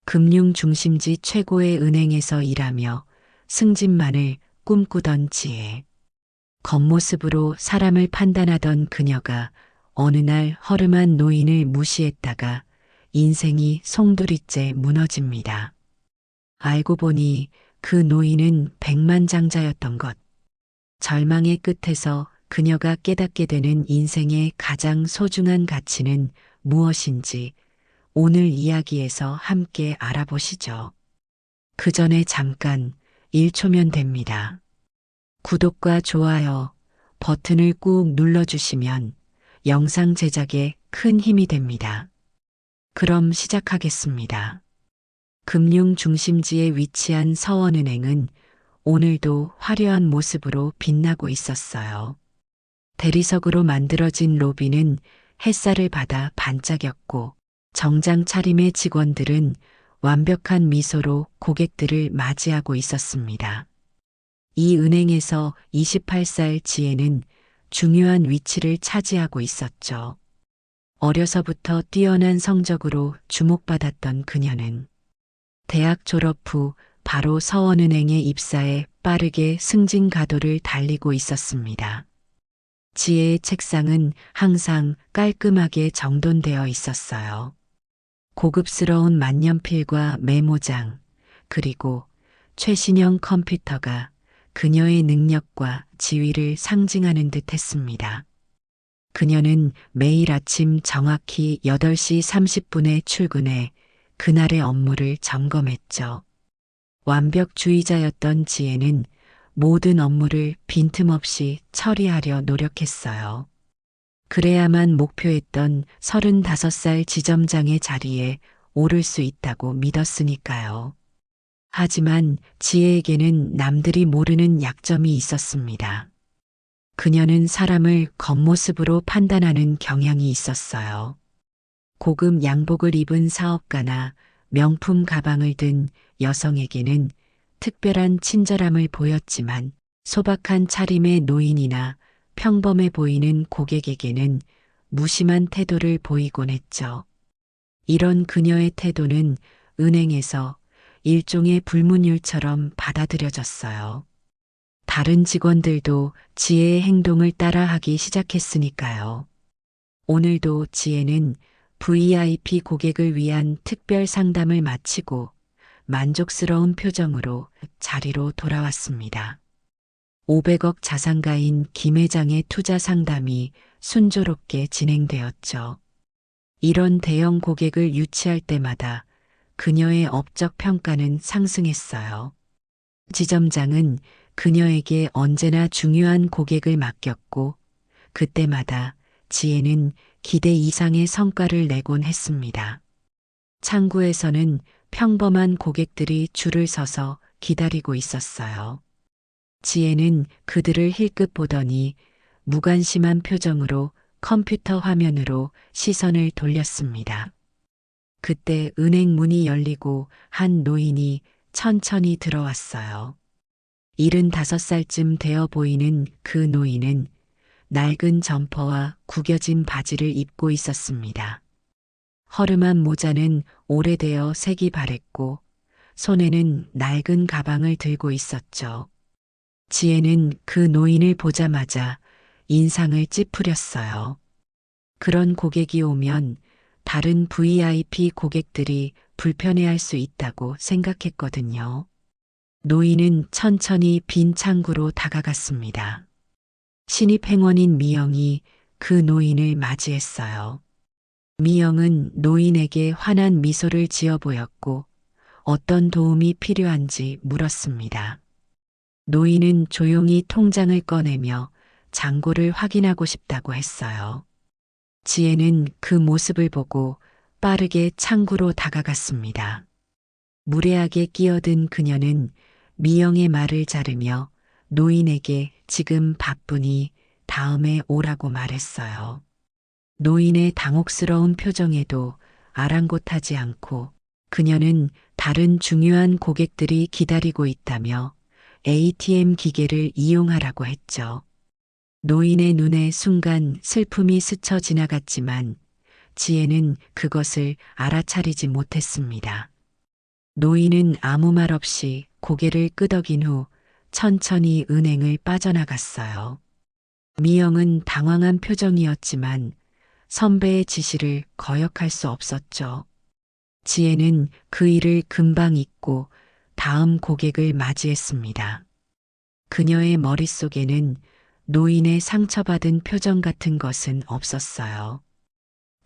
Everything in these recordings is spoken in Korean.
금융 중심지 최고의 은행에서 일하며 승진만을 꿈꾸던 지혜. 겉모습으로 사람을 판단하던 그녀가 어느 날 허름한 노인을 무시했다가 인생이 송두리째 무너집니다. 알고 보니 그 노인은 백만장자였던 것. 절망의 끝에서 그녀가 깨닫게 되는 인생의 가장 소중한 가치는 무엇인지 오늘 이야기에서 함께 알아보시죠. 그 전에 잠깐 1초면 됩니다. 구독과 좋아요 버튼을 꾹 눌러주시면 영상 제작에 큰 힘이 됩니다. 그럼 시작하겠습니다. 금융 중심지에 위치한 서원은행은 오늘도 화려한 모습으로 빛나고 있었어요. 대리석으로 만들어진 로비는 햇살을 받아 반짝였고 정장 차림의 직원들은 완벽한 미소로 고객들을 맞이하고 있었습니다. 이 은행에서 28살 지혜는 중요한 위치를 차지하고 있었죠. 어려서부터 뛰어난 성적으로 주목받았던 그녀는 대학 졸업 후 바로 서원은행에 입사해 빠르게 승진 가도를 달리고 있었습니다. 지혜의 책상은 항상 깔끔하게 정돈되어 있었어요. 고급스러운 만년필과 메모장, 그리고 최신형 컴퓨터가 그녀의 능력과 지위를 상징하는 듯 했습니다. 그녀는 매일 아침 정확히 8시 30분에 출근해 그날의 업무를 점검했죠. 완벽주의자였던 지혜는 모든 업무를 빈틈없이 처리하려 노력했어요. 그래야만 목표했던 35살 지점장의 자리에 오를 수 있다고 믿었으니까요. 하지만 지혜에게는 남들이 모르는 약점이 있었습니다. 그녀는 사람을 겉모습으로 판단하는 경향이 있었어요. 고급 양복을 입은 사업가나 명품 가방을 든 여성에게는 특별한 친절함을 보였지만 소박한 차림의 노인이나 평범해 보이는 고객에게는 무심한 태도를 보이곤 했죠. 이런 그녀의 태도는 은행에서 일종의 불문율처럼 받아들여졌어요. 다른 직원들도 지혜의 행동을 따라하기 시작했으니까요. 오늘도 지혜는 VIP 고객을 위한 특별 상담을 마치고 만족스러운 표정으로 자리로 돌아왔습니다. 500억 자산가인 김 회장의 투자 상담이 순조롭게 진행되었죠. 이런 대형 고객을 유치할 때마다 그녀의 업적 평가는 상승했어요. 지점장은 그녀에게 언제나 중요한 고객을 맡겼고 그때마다 지혜는 기대 이상의 성과를 내곤 했습니다. 창구에서는 평범한 고객들이 줄을 서서 기다리고 있었어요. 지혜는 그들을 힐끗 보더니 무관심한 표정으로 컴퓨터 화면으로 시선을 돌렸습니다. 그때 은행 문이 열리고 한 노인이 천천히 들어왔어요. 75살쯤 되어 보이는 그 노인은 낡은 점퍼와 구겨진 바지를 입고 있었습니다. 허름한 모자는 오래되어 색이 바랬고 손에는 낡은 가방을 들고 있었죠. 지혜는 그 노인을 보자마자 인상을 찌푸렸어요. 그런 고객이 오면 다른 VIP 고객들이 불편해할 수 있다고 생각했거든요. 노인은 천천히 빈 창구로 다가갔습니다. 신입 행원인 미영이 그 노인을 맞이했어요. 미영은 노인에게 환한 미소를 지어 보였고 어떤 도움이 필요한지 물었습니다. 노인은 조용히 통장을 꺼내며 잔고를 확인하고 싶다고 했어요. 지혜는 그 모습을 보고 빠르게 창구로 다가갔습니다. 무례하게 끼어든 그녀는 미영의 말을 자르며 노인에게 지금 바쁘니 다음에 오라고 말했어요. 노인의 당혹스러운 표정에도 아랑곳하지 않고 그녀는 다른 중요한 고객들이 기다리고 있다며 ATM 기계를 이용하라고 했죠. 노인의 눈에 순간 슬픔이 스쳐 지나갔지만 지혜는 그것을 알아차리지 못했습니다. 노인은 아무 말 없이 고개를 끄덕인 후 천천히 은행을 빠져나갔어요. 미영은 당황한 표정이었지만 선배의 지시를 거역할 수 없었죠. 지혜는 그 일을 금방 잊고 다음 고객을 맞이했습니다. 그녀의 머릿속에는 노인의 상처받은 표정 같은 것은 없었어요.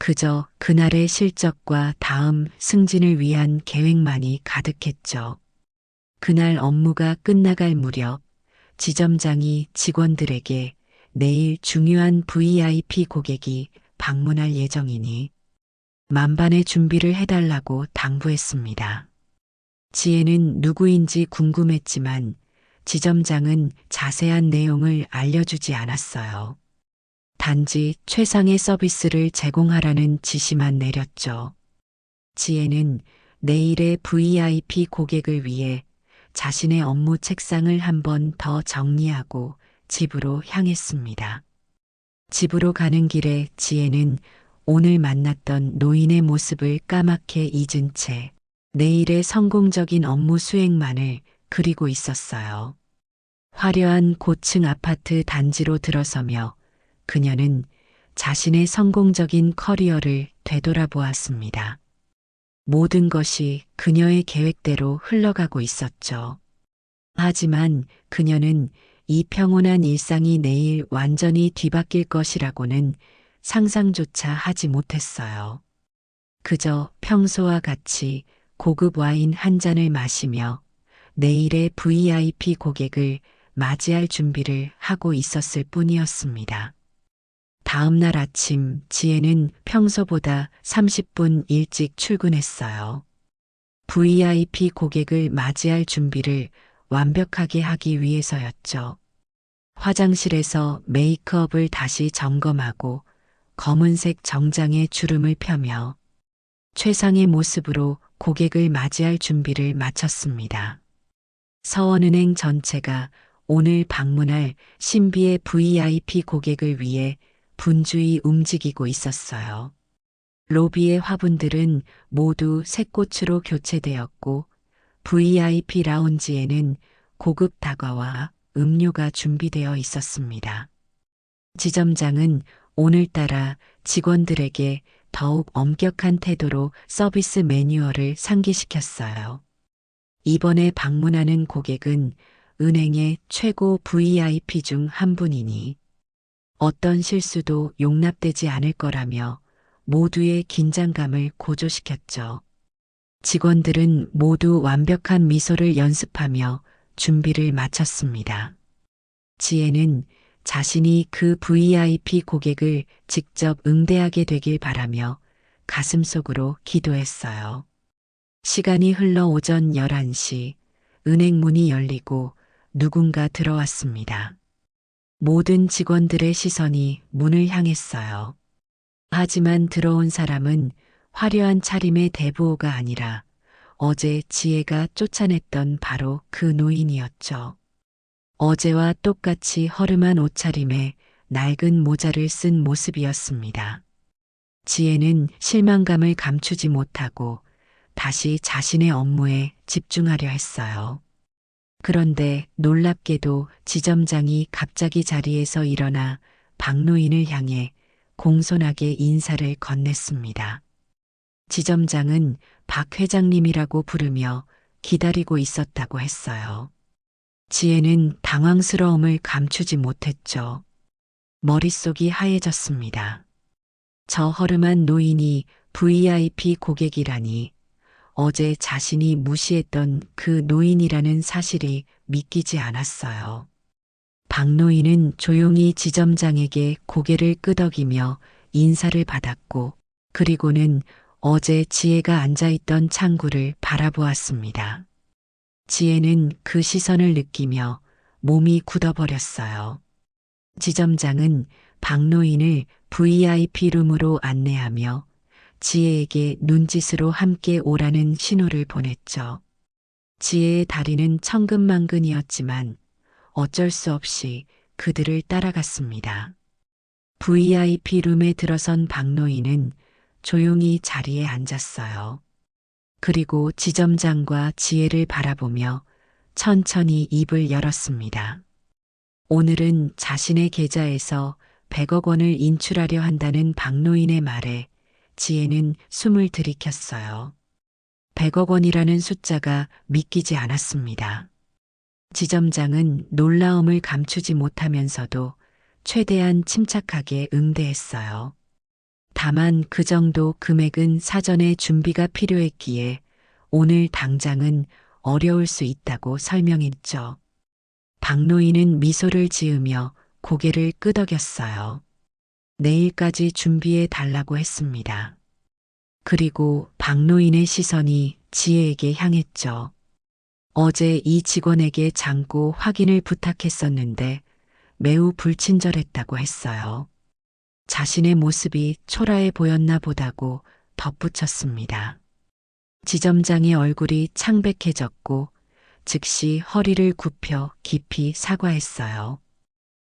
그저 그날의 실적과 다음 승진을 위한 계획만이 가득했죠. 그날 업무가 끝나갈 무렵 지점장이 직원들에게 내일 중요한 VIP 고객이 방문할 예정이니 만반의 준비를 해달라고 당부했습니다. 지혜는 누구인지 궁금했지만 지점장은 자세한 내용을 알려주지 않았어요. 단지 최상의 서비스를 제공하라는 지시만 내렸죠. 지혜는 내일의 VIP 고객을 위해 자신의 업무 책상을 한 번 더 정리하고 집으로 향했습니다. 집으로 가는 길에 지혜는 오늘 만났던 노인의 모습을 까맣게 잊은 채 내일의 성공적인 업무 수행만을 그리고 있었어요. 화려한 고층 아파트 단지로 들어서며 그녀는 자신의 성공적인 커리어를 되돌아보았습니다. 모든 것이 그녀의 계획대로 흘러가고 있었죠. 하지만 그녀는 이 평온한 일상이 내일 완전히 뒤바뀔 것이라고는 상상조차 하지 못했어요. 그저 평소와 같이 고급 와인 한 잔을 마시며 내일의 VIP 고객을 맞이할 준비를 하고 있었을 뿐이었습니다. 다음 날 아침 지혜는 평소보다 30분 일찍 출근했어요. VIP 고객을 맞이할 준비를 완벽하게 하기 위해서였죠. 화장실에서 메이크업을 다시 점검하고 검은색 정장에 주름을 펴며 최상의 모습으로 고객을 맞이할 준비를 마쳤습니다. 서원은행 전체가 오늘 방문할 신비의 VIP 고객을 위해 분주히 움직이고 있었어요. 로비의 화분들은 모두 새꽃으로 교체되었고 VIP 라운지에는 고급 다과와 음료가 준비되어 있었습니다. 지점장은 오늘따라 직원들에게 더욱 엄격한 태도로 서비스 매뉴얼을 상기시켰어요. 이번에 방문하는 고객은 은행의 최고 VIP 중 한 분이니 어떤 실수도 용납되지 않을 거라며 모두의 긴장감을 고조시켰죠. 직원들은 모두 완벽한 미소를 연습하며 준비를 마쳤습니다. 지혜는 자신이 그 VIP 고객을 직접 응대하게 되길 바라며 가슴속으로 기도했어요. 시간이 흘러 오전 11시 은행 문이 열리고 누군가 들어왔습니다. 모든 직원들의 시선이 문을 향했어요. 하지만 들어온 사람은 화려한 차림의 대부호가 아니라 어제 지혜가 쫓아냈던 바로 그 노인이었죠. 어제와 똑같이 허름한 옷차림에 낡은 모자를 쓴 모습이었습니다. 지혜는 실망감을 감추지 못하고 다시 자신의 업무에 집중하려 했어요. 그런데 놀랍게도 지점장이 갑자기 자리에서 일어나 박노인을 향해 공손하게 인사를 건넸습니다. 지점장은 박 회장님이라고 부르며 기다리고 있었다고 했어요. 지혜는 당황스러움을 감추지 못했죠. 머릿속이 하얘졌습니다. 저 허름한 노인이 VIP 고객이라니 어제 자신이 무시했던 그 노인이라는 사실이 믿기지 않았어요. 박노인은 조용히 지점장에게 고개를 끄덕이며 인사를 받았고 그리고는 어제 지혜가 앉아있던 창구를 바라보았습니다. 지혜는 그 시선을 느끼며 몸이 굳어버렸어요. 지점장은 박노인을 VIP 룸으로 안내하며 지혜에게 눈짓으로 함께 오라는 신호를 보냈죠. 지혜의 다리는 천근만근이었지만 어쩔 수 없이 그들을 따라갔습니다. VIP 룸에 들어선 박노인은 조용히 자리에 앉았어요. 그리고 지점장과 지혜를 바라보며 천천히 입을 열었습니다. 오늘은 자신의 계좌에서 100억 원을 인출하려 한다는 박노인의 말에 지혜는 숨을 들이켰어요. 100억 원이라는 숫자가 믿기지 않았습니다. 지점장은 놀라움을 감추지 못하면서도 최대한 침착하게 응대했어요. 다만 그 정도 금액은 사전에 준비가 필요했기에 오늘 당장은 어려울 수 있다고 설명했죠. 박노인은 미소를 지으며 고개를 끄덕였어요. 내일까지 준비해 달라고 했습니다. 그리고 박노인의 시선이 지혜에게 향했죠. 어제 이 직원에게 장고 확인을 부탁했었는데 매우 불친절했다고 했어요. 자신의 모습이 초라해 보였나 보다고 덧붙였습니다. 지점장의 얼굴이 창백해졌고 즉시 허리를 굽혀 깊이 사과했어요.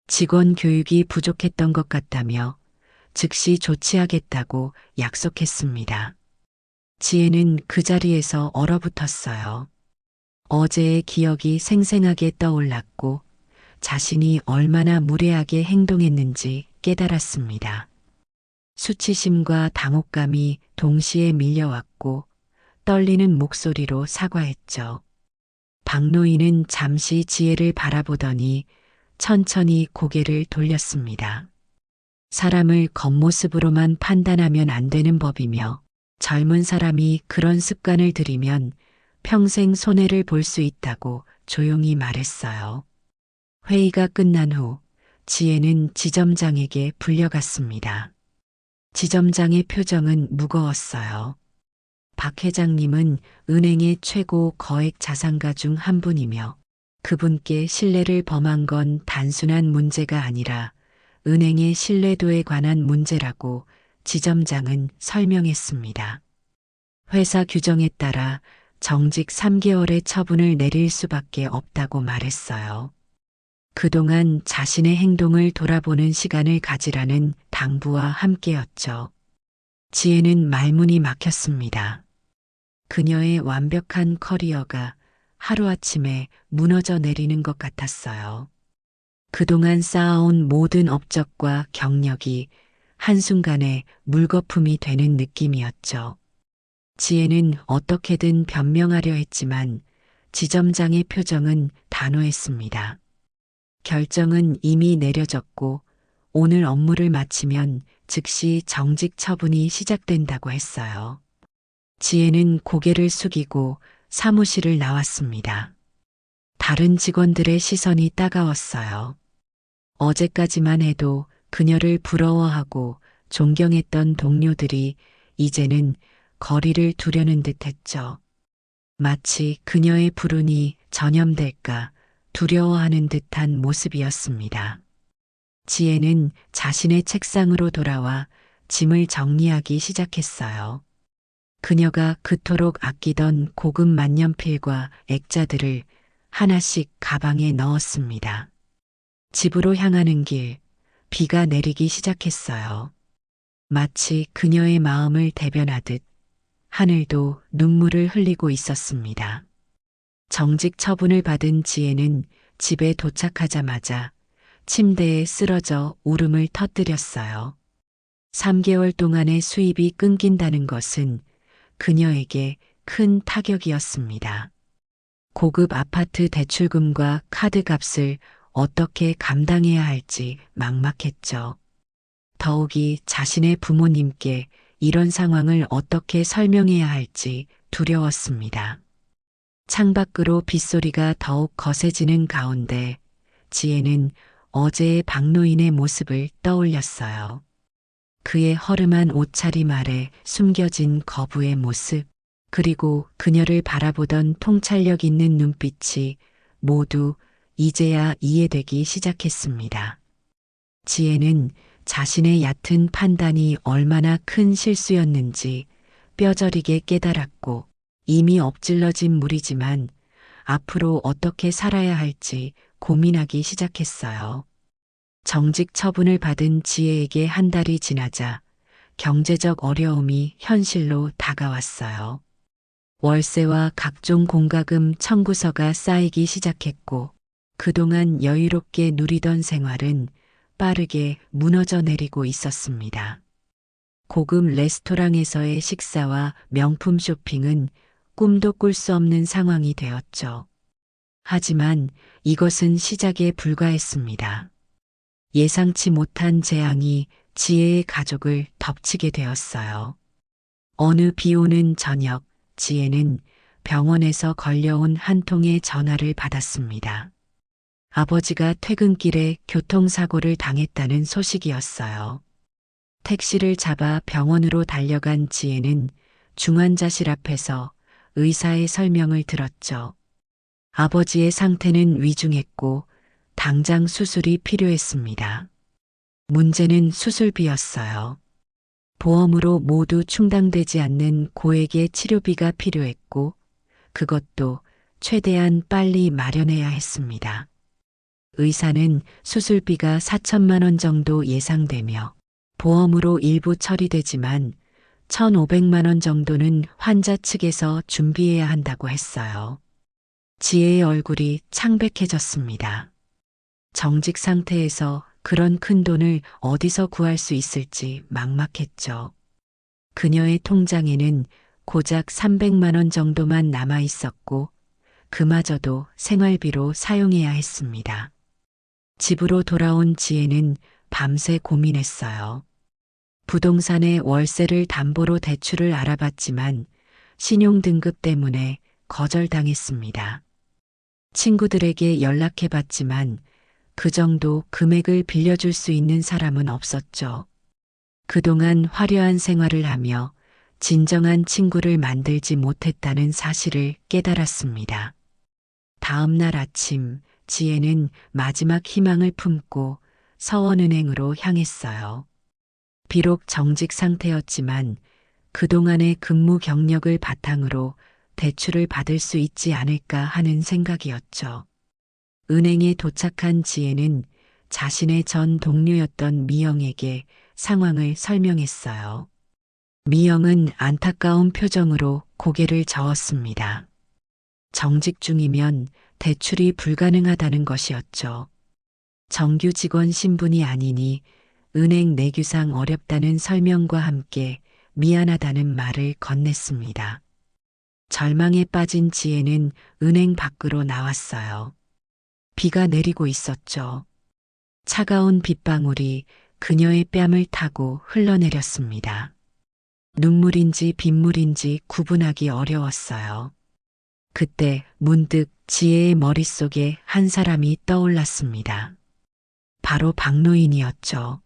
직원 교육이 부족했던 것 같다며 즉시 조치하겠다고 약속했습니다. 지혜는 그 자리에서 얼어붙었어요. 어제의 기억이 생생하게 떠올랐고 자신이 얼마나 무례하게 행동했는지 깨달았습니다. 수치심과 당혹감이 동시에 밀려왔고 떨리는 목소리로 사과했죠. 박노인은 잠시 지혜를 바라보더니 천천히 고개를 돌렸습니다. 사람을 겉모습으로만 판단하면 안 되는 법이며 젊은 사람이 그런 습관을 들이면 평생 손해를 볼 수 있다고 조용히 말했어요. 회의가 끝난 후 지혜는 지점장에게 불려갔습니다. 지점장의 표정은 무거웠어요. 박 회장님은 은행의 최고 거액 자산가 중 한 분이며 그분께 신뢰를 범한 건 단순한 문제가 아니라 은행의 신뢰도에 관한 문제라고 지점장은 설명했습니다. 회사 규정에 따라 정직 3개월의 처분을 내릴 수밖에 없다고 말했어요. 그동안 자신의 행동을 돌아보는 시간을 가지라는 당부와 함께였죠. 지혜는 말문이 막혔습니다. 그녀의 완벽한 커리어가 하루아침에 무너져 내리는 것 같았어요. 그동안 쌓아온 모든 업적과 경력이 한순간에 물거품이 되는 느낌이었죠. 지혜는 어떻게든 변명하려 했지만 지점장의 표정은 단호했습니다. 결정은 이미 내려졌고 오늘 업무를 마치면 즉시 정직 처분이 시작된다고 했어요. 지혜는 고개를 숙이고 사무실을 나왔습니다. 다른 직원들의 시선이 따가웠어요. 어제까지만 해도 그녀를 부러워하고 존경했던 동료들이 이제는 거리를 두려는 듯했죠. 마치 그녀의 불운이 전염될까 두려워하는 듯한 모습이었습니다. 지혜는 자신의 책상으로 돌아와 짐을 정리하기 시작했어요. 그녀가 그토록 아끼던 고급 만년필과 액자들을 하나씩 가방에 넣었습니다. 집으로 향하는 길, 비가 내리기 시작했어요. 마치 그녀의 마음을 대변하듯 하늘도 눈물을 흘리고 있었습니다. 정직 처분을 받은 지혜는 집에 도착하자마자 침대에 쓰러져 울음을 터뜨렸어요. 3개월 동안의 수입이 끊긴다는 것은 그녀에게 큰 타격이었습니다. 고급 아파트 대출금과 카드값을 어떻게 감당해야 할지 막막했죠. 더욱이 자신의 부모님께 이런 상황을 어떻게 설명해야 할지 두려웠습니다. 창밖으로 빗소리가 더욱 거세지는 가운데 지혜는 어제의 박노인의 모습을 떠올렸어요. 그의 허름한 옷차림 아래 숨겨진 거부의 모습, 그리고 그녀를 바라보던 통찰력 있는 눈빛이 모두 이제야 이해되기 시작했습니다. 지혜는 자신의 얕은 판단이 얼마나 큰 실수였는지 뼈저리게 깨달았고 이미 엎질러진 물이지만 앞으로 어떻게 살아야 할지 고민하기 시작했어요. 정직 처분을 받은 지혜에게 한 달이 지나자 경제적 어려움이 현실로 다가왔어요. 월세와 각종 공과금 청구서가 쌓이기 시작했고 그동안 여유롭게 누리던 생활은 빠르게 무너져 내리고 있었습니다. 고급 레스토랑에서의 식사와 명품 쇼핑은 꿈도 꿀 수 없는 상황이 되었죠. 하지만 이것은 시작에 불과했습니다. 예상치 못한 재앙이 지혜의 가족을 덮치게 되었어요. 어느 비 오는 저녁, 지혜는 병원에서 걸려온 한 통의 전화를 받았습니다. 아버지가 퇴근길에 교통사고를 당했다는 소식이었어요. 택시를 잡아 병원으로 달려간 지혜는 중환자실 앞에서 의사의 설명을 들었죠. 아버지의 상태는 위중했고 당장 수술이 필요했습니다. 문제는 수술비였어요. 보험으로 모두 충당되지 않는 고액의 치료비가 필요했고 그것도 최대한 빨리 마련해야 했습니다. 의사는 수술비가 4천만 원 정도 예상되며 보험으로 일부 처리되지만 1,500만 원 정도는 환자 측에서 준비해야 한다고 했어요. 지혜의 얼굴이 창백해졌습니다. 정직 상태에서 그런 큰 돈을 어디서 구할 수 있을지 막막했죠. 그녀의 통장에는 고작 300만 원 정도만 남아 있었고 그마저도 생활비로 사용해야 했습니다. 집으로 돌아온 지혜는 밤새 고민했어요. 부동산의 월세를 담보로 대출을 알아봤지만 신용등급 때문에 거절당했습니다. 친구들에게 연락해봤지만 그 정도 금액을 빌려줄 수 있는 사람은 없었죠. 그동안 화려한 생활을 하며 진정한 친구를 만들지 못했다는 사실을 깨달았습니다. 다음 날 아침, 지혜는 마지막 희망을 품고 서원은행으로 향했어요. 비록 정직 상태였지만 그동안의 근무 경력을 바탕으로 대출을 받을 수 있지 않을까 하는 생각이었죠. 은행에 도착한 지혜는 자신의 전 동료였던 미영에게 상황을 설명했어요. 미영은 안타까운 표정으로 고개를 저었습니다. 정직 중이면 대출이 불가능하다는 것이었죠. 정규 직원 신분이 아니니 은행 내규상 어렵다는 설명과 함께 미안하다는 말을 건넸습니다. 절망에 빠진 지혜는 은행 밖으로 나왔어요. 비가 내리고 있었죠. 차가운 빗방울이 그녀의 뺨을 타고 흘러내렸습니다. 눈물인지 빗물인지 구분하기 어려웠어요. 그때 문득 지혜의 머릿속에 한 사람이 떠올랐습니다. 바로 박노인이었죠.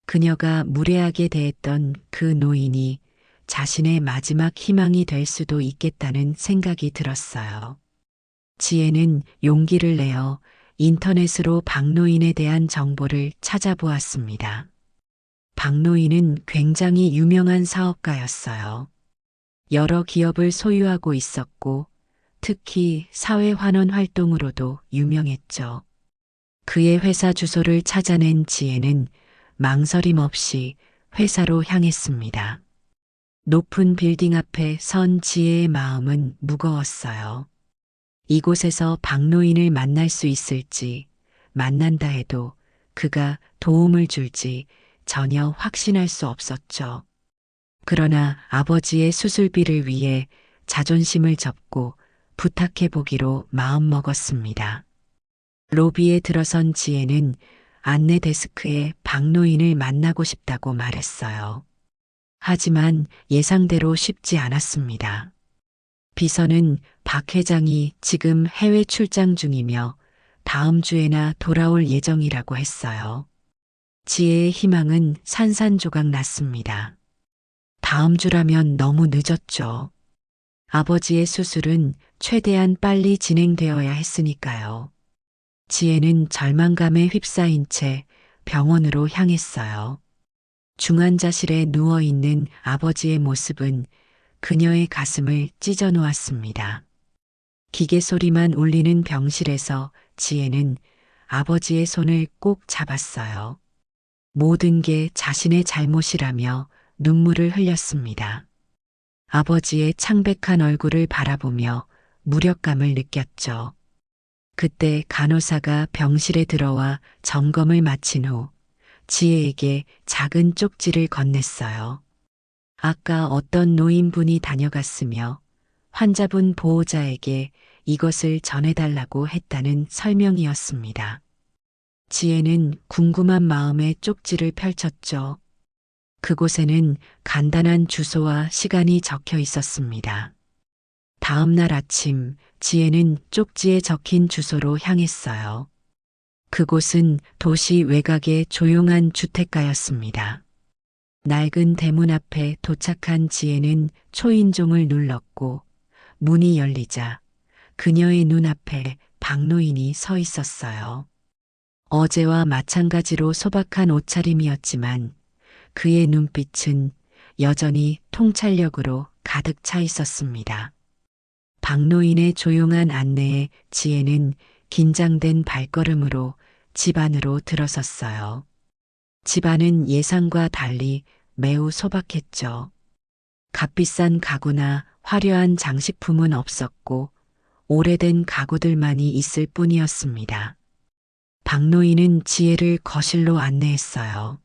그녀가 무례하게 대했던 그 노인이 자신의 마지막 희망이 될 수도 있겠다는 생각이 들었어요. 지혜는 용기를 내어 인터넷으로 박노인에 대한 정보를 찾아보았습니다. 박노인은 굉장히 유명한 사업가였어요. 여러 기업을 소유하고 있었고 특히 사회환원 활동으로도 유명했죠. 그의 회사 주소를 찾아낸 지혜는 망설임 없이 회사로 향했습니다. 높은 빌딩 앞에 선 지혜의 마음은 무거웠어요. 이곳에서 박노인을 만날 수 있을지, 만난다 해도 그가 도움을 줄지 전혀 확신할 수 없었죠. 그러나 아버지의 수술비를 위해 자존심을 접고 부탁해 보기로 마음먹었습니다. 로비에 들어선 지혜는 안내 데스크에 박노인을 만나고 싶다고 말했어요. 하지만 예상대로 쉽지 않았습니다. 비서는 박 회장이 지금 해외 출장 중이며 다음 주에나 돌아올 예정이라고 했어요. 지혜의 희망은 산산조각 났습니다. 다음 주라면 너무 늦었죠. 아버지의 수술은 최대한 빨리 진행되어야 했으니까요. 지혜는 절망감에 휩싸인 채 병원으로 향했어요. 중환자실에 누워있는 아버지의 모습은 그녀의 가슴을 찢어 놓았습니다. 기계 소리만 울리는 병실에서 지혜는 아버지의 손을 꼭 잡았어요. 모든 게 자신의 잘못이라며 눈물을 흘렸습니다. 아버지의 창백한 얼굴을 바라보며 무력감을 느꼈죠. 그때 간호사가 병실에 들어와 점검을 마친 후 지혜에게 작은 쪽지를 건넸어요. 아까 어떤 노인분이 다녀갔으며 환자분 보호자에게 이것을 전해달라고 했다는 설명이었습니다. 지혜는 궁금한 마음에 쪽지를 펼쳤죠. 그곳에는 간단한 주소와 시간이 적혀 있었습니다. 다음 날 아침 지혜는 쪽지에 적힌 주소로 향했어요. 그곳은 도시 외곽의 조용한 주택가였습니다. 낡은 대문 앞에 도착한 지혜는 초인종을 눌렀고 문이 열리자 그녀의 눈앞에 박노인이 서 있었어요. 어제와 마찬가지로 소박한 옷차림이었지만 그의 눈빛은 여전히 통찰력으로 가득 차 있었습니다. 박노인의 조용한 안내에 지혜는 긴장된 발걸음으로 집 안으로 들어섰어요. 집안은 예상과 달리 매우 소박했죠. 값비싼 가구나 화려한 장식품은 없었고 오래된 가구들만이 있을 뿐이었습니다. 박노인은 지혜를 거실로 안내했어요.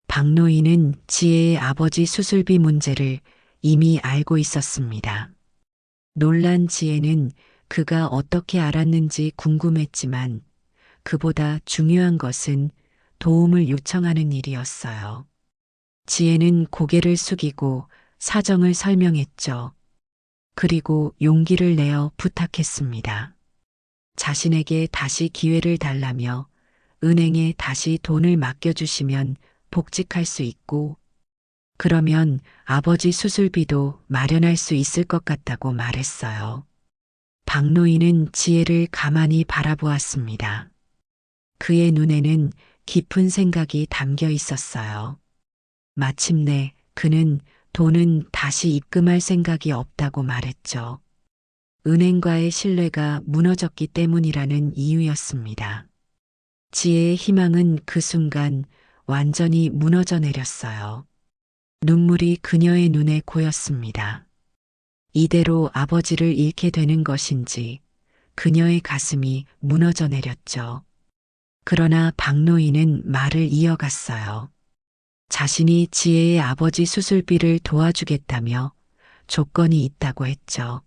박노인은 지혜의 아버지 수술비 문제를 이미 알고 있었습니다. 놀란 지혜는 그가 어떻게 알았는지 궁금했지만 그보다 중요한 것은 도움을 요청하는 일이었어요. 지혜는 고개를 숙이고 사정을 설명했죠. 그리고 용기를 내어 부탁했습니다. 자신에게 다시 기회를 달라며 은행에 다시 돈을 맡겨주시면 복직할 수 있고 그러면 아버지 수술비도 마련할 수 있을 것 같다고 말했어요. 박노인은 지혜를 가만히 바라보았습니다. 그의 눈에는 깊은 생각이 담겨 있었어요. 마침내 그는 돈은 다시 입금할 생각이 없다고 말했죠. 은행과의 신뢰가 무너졌기 때문이라는 이유였습니다. 지혜의 희망은 그 순간 완전히 무너져 내렸어요. 눈물이 그녀의 눈에 고였습니다. 이대로 아버지를 잃게 되는 것인지 그녀의 가슴이 무너져 내렸죠. 그러나 박노인은 말을 이어갔어요. 자신이 지혜의 아버지 수술비를 도와주겠다며 조건이 있다고 했죠.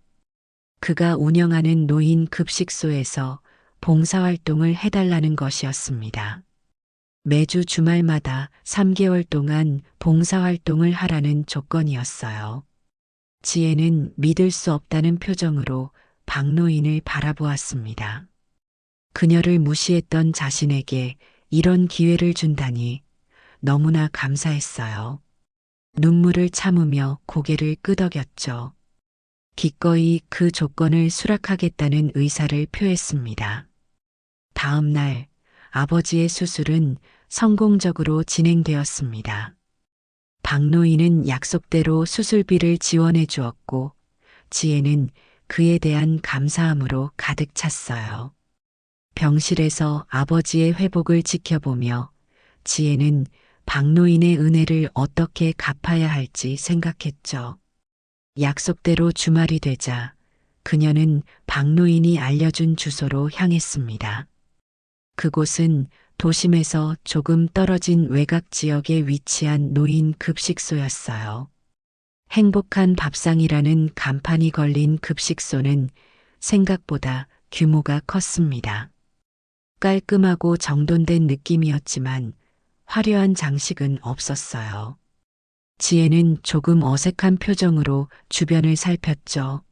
그가 운영하는 노인 급식소에서 봉사활동을 해달라는 것이었습니다. 매주 주말마다 3개월 동안 봉사활동을 하라는 조건이었어요. 지혜는 믿을 수 없다는 표정으로 박노인을 바라보았습니다. 그녀를 무시했던 자신에게 이런 기회를 준다니 너무나 감사했어요. 눈물을 참으며 고개를 끄덕였죠. 기꺼이 그 조건을 수락하겠다는 의사를 표했습니다. 다음 날 아버지의 수술은 성공적으로 진행되었습니다. 박노인은 약속대로 수술비를 지원해 주었고 지혜는 그에 대한 감사함으로 가득 찼어요. 병실에서 아버지의 회복을 지켜보며 지혜는 박노인의 은혜를 어떻게 갚아야 할지 생각했죠. 약속대로 주말이 되자 그녀는 박노인이 알려준 주소로 향했습니다. 그곳은 도심에서 조금 떨어진 외곽 지역에 위치한 노인 급식소였어요. 행복한 밥상이라는 간판이 걸린 급식소는 생각보다 규모가 컸습니다. 깔끔하고 정돈된 느낌이었지만 화려한 장식은 없었어요. 지혜는 조금 어색한 표정으로 주변을 살폈죠.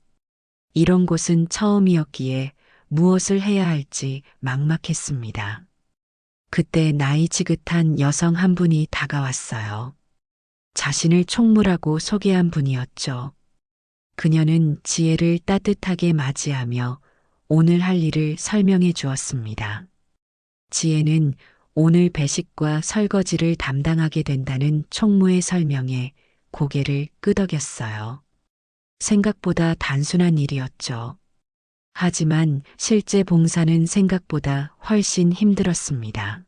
이런 곳은 처음이었기에 무엇을 해야 할지 막막했습니다. 그때 나이 지긋한 여성 한 분이 다가왔어요. 자신을 총무라고 소개한 분이었죠. 그녀는 지혜를 따뜻하게 맞이하며 오늘 할 일을 설명해 주었습니다. 지혜는 오늘 배식과 설거지를 담당하게 된다는 총무의 설명에 고개를 끄덕였어요. 생각보다 단순한 일이었죠. 하지만 실제 봉사는 생각보다 훨씬 힘들었습니다.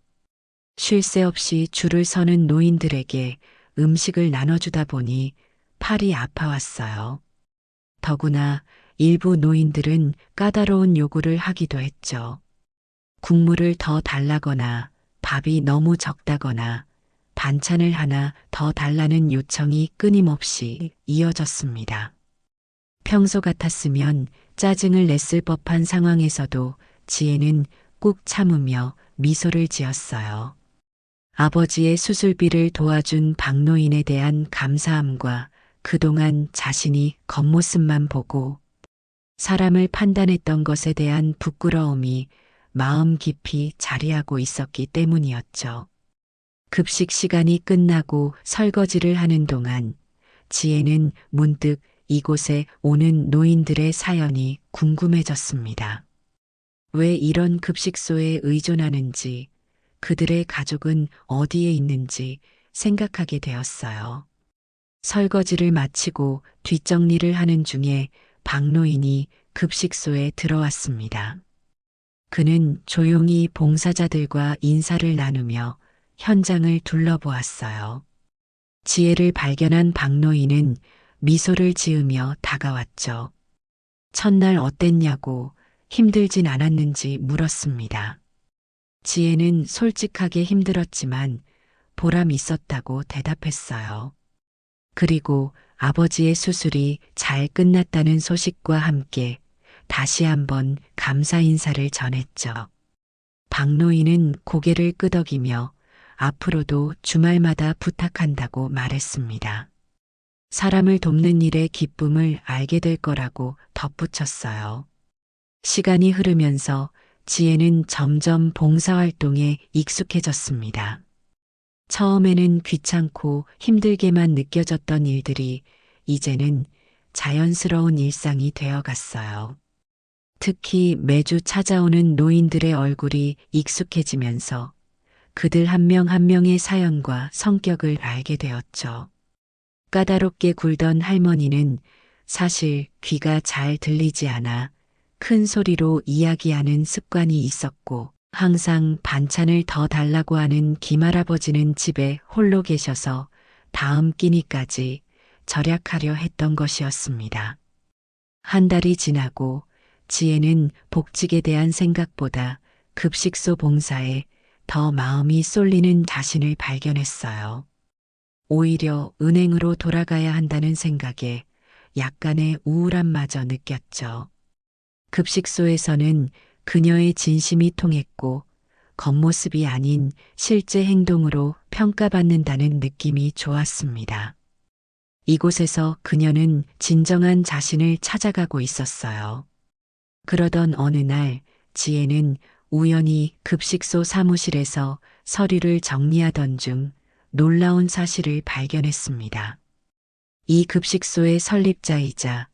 쉴 새 없이 줄을 서는 노인들에게 음식을 나눠주다 보니 팔이 아파왔어요. 더구나 일부 노인들은 까다로운 요구를 하기도 했죠. 국물을 더 달라거나 밥이 너무 적다거나 반찬을 하나 더 달라는 요청이 끊임없이 이어졌습니다. 평소 같았으면 짜증을 냈을 법한 상황에서도 지혜는 꾹 참으며 미소를 지었어요. 아버지의 수술비를 도와준 박노인에 대한 감사함과 그동안 자신이 겉모습만 보고 사람을 판단했던 것에 대한 부끄러움이 마음 깊이 자리하고 있었기 때문이었죠. 급식 시간이 끝나고 설거지를 하는 동안 지혜는 문득 이곳에 오는 노인들의 사연이 궁금해졌습니다. 왜 이런 급식소에 의존하는지, 그들의 가족은 어디에 있는지 생각하게 되었어요. 설거지를 마치고 뒷정리를 하는 중에 박노인이 급식소에 들어왔습니다. 그는 조용히 봉사자들과 인사를 나누며 현장을 둘러보았어요. 지혜를 발견한 박노인은 미소를 지으며 다가왔죠. 첫날 어땠냐고 힘들진 않았는지 물었습니다. 지혜는 솔직하게 힘들었지만 보람 있었다고 대답했어요. 그리고 아버지의 수술이 잘 끝났다는 소식과 함께 다시 한번 감사 인사를 전했죠. 박노인은 고개를 끄덕이며 앞으로도 주말마다 부탁한다고 말했습니다. 사람을 돕는 일의 기쁨을 알게 될 거라고 덧붙였어요. 시간이 흐르면서 지혜는 점점 봉사활동에 익숙해졌습니다. 처음에는 귀찮고 힘들게만 느껴졌던 일들이 이제는 자연스러운 일상이 되어갔어요. 특히 매주 찾아오는 노인들의 얼굴이 익숙해지면서 그들 한 명 한 명의 사연과 성격을 알게 되었죠. 까다롭게 굴던 할머니는 사실 귀가 잘 들리지 않아 큰 소리로 이야기하는 습관이 있었고, 항상 반찬을 더 달라고 하는 김할아버지는 집에 홀로 계셔서 다음 끼니까지 절약하려 했던 것이었습니다. 한 달이 지나고 지혜는 복직에 대한 생각보다 급식소 봉사에 더 마음이 쏠리는 자신을 발견했어요. 오히려 은행으로 돌아가야 한다는 생각에 약간의 우울함마저 느꼈죠. 급식소에서는 그녀의 진심이 통했고 겉모습이 아닌 실제 행동으로 평가받는다는 느낌이 좋았습니다. 이곳에서 그녀는 진정한 자신을 찾아가고 있었어요. 그러던 어느 날 지혜는 우연히 급식소 사무실에서 서류를 정리하던 중 놀라운 사실을 발견했습니다. 이 급식소의 설립자이자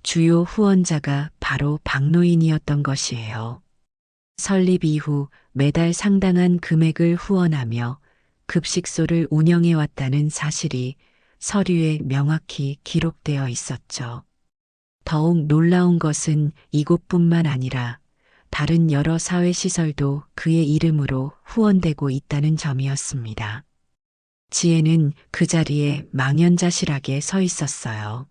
주요 후원자가 바로 박노인이었던 것이에요. 설립 이후 매달 상당한 금액을 후원하며 급식소를 운영해왔다는 사실이 서류에 명확히 기록되어 있었죠. 더욱 놀라운 것은 이곳뿐만 아니라 다른 여러 사회시설도 그의 이름으로 후원되고 있다는 점이었습니다. 지혜는 그 자리에 망연자실하게 서 있었어요.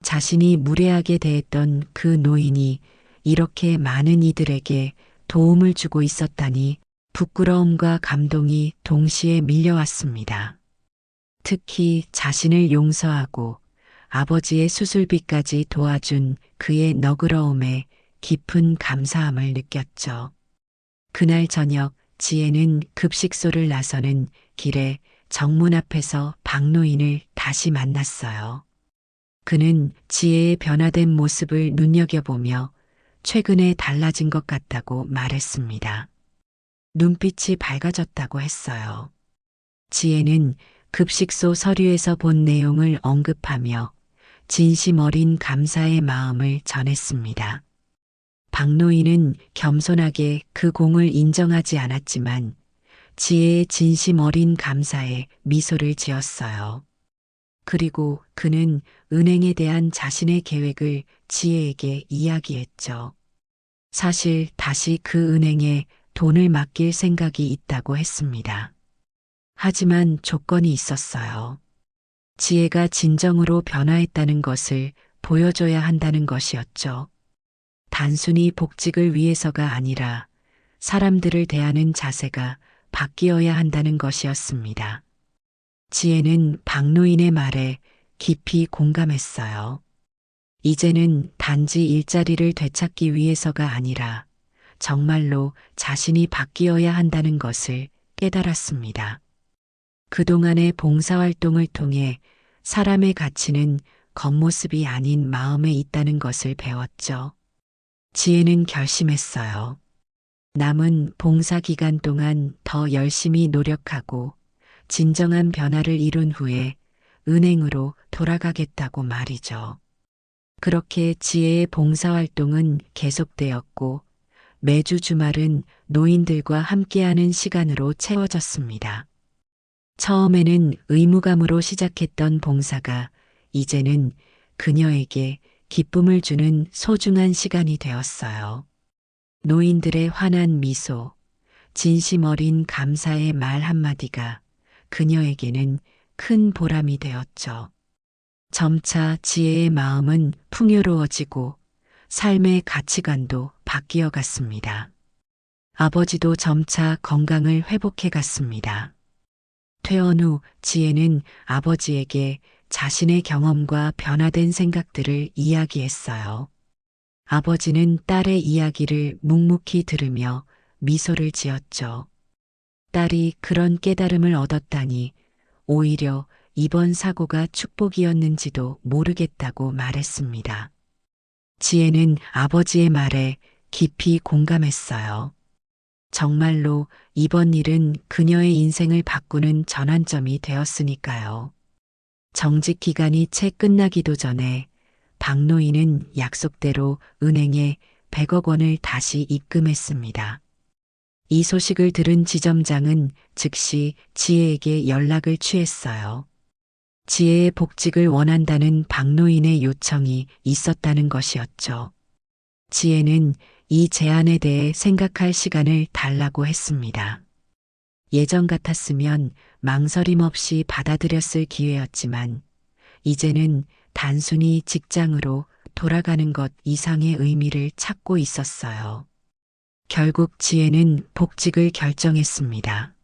자신이 무례하게 대했던 그 노인이 이렇게 많은 이들에게 도움을 주고 있었다니 부끄러움과 감동이 동시에 밀려왔습니다. 특히 자신을 용서하고 아버지의 수술비까지 도와준 그의 너그러움에 깊은 감사함을 느꼈죠. 그날 저녁 지혜는 급식소를 나서는 길에 정문 앞에서 박노인을 다시 만났어요. 그는 지혜의 변화된 모습을 눈여겨보며 최근에 달라진 것 같다고 말했습니다. 눈빛이 밝아졌다고 했어요. 지혜는 급식소 서류에서 본 내용을 언급하며 진심 어린 감사의 마음을 전했습니다. 박노인은 겸손하게 그 공을 인정하지 않았지만 지혜의 진심 어린 감사에 미소를 지었어요. 그리고 그는 은행에 대한 자신의 계획을 지혜에게 이야기했죠. 사실 다시 그 은행에 돈을 맡길 생각이 있다고 했습니다. 하지만 조건이 있었어요. 지혜가 진정으로 변화했다는 것을 보여줘야 한다는 것이었죠. 단순히 복직을 위해서가 아니라 사람들을 대하는 자세가 바뀌어야 한다는 것이었습니다. 지혜는 박노인의 말에 깊이 공감했어요. 이제는 단지 일자리를 되찾기 위해서가 아니라 정말로 자신이 바뀌어야 한다는 것을 깨달았습니다. 그동안의 봉사활동을 통해 사람의 가치는 겉모습이 아닌 마음에 있다는 것을 배웠죠. 지혜는 결심했어요. 남은 봉사 기간 동안 더 열심히 노력하고 진정한 변화를 이룬 후에 은행으로 돌아가겠다고 말이죠. 그렇게 지혜의 봉사활동은 계속되었고 매주 주말은 노인들과 함께하는 시간으로 채워졌습니다. 처음에는 의무감으로 시작했던 봉사가 이제는 그녀에게 기쁨을 주는 소중한 시간이 되었어요. 노인들의 환한 미소, 진심 어린 감사의 말 한마디가 그녀에게는 큰 보람이 되었죠. 점차 지혜의 마음은 풍요로워지고 삶의 가치관도 바뀌어 갔습니다. 아버지도 점차 건강을 회복해 갔습니다. 퇴원 후 지혜는 아버지에게 자신의 경험과 변화된 생각들을 이야기했어요. 아버지는 딸의 이야기를 묵묵히 들으며 미소를 지었죠. 딸이 그런 깨달음을 얻었다니 오히려 이번 사고가 축복이었는지도 모르겠다고 말했습니다. 지혜는 아버지의 말에 깊이 공감했어요. 정말로 이번 일은 그녀의 인생을 바꾸는 전환점이 되었으니까요. 정직 기간이 채 끝나기도 전에 박노인은 약속대로 은행에 100억 원을 다시 입금했습니다. 이 소식을 들은 지점장은 즉시 지혜에게 연락을 취했어요. 지혜의 복직을 원한다는 박노인의 요청이 있었다는 것이었죠. 지혜는 이 제안에 대해 생각할 시간을 달라고 했습니다. 예전 같았으면 망설임 없이 받아들였을 기회였지만 이제는 단순히 직장으로 돌아가는 것 이상의 의미를 찾고 있었어요. 결국 지혜는 복직을 결정했습니다.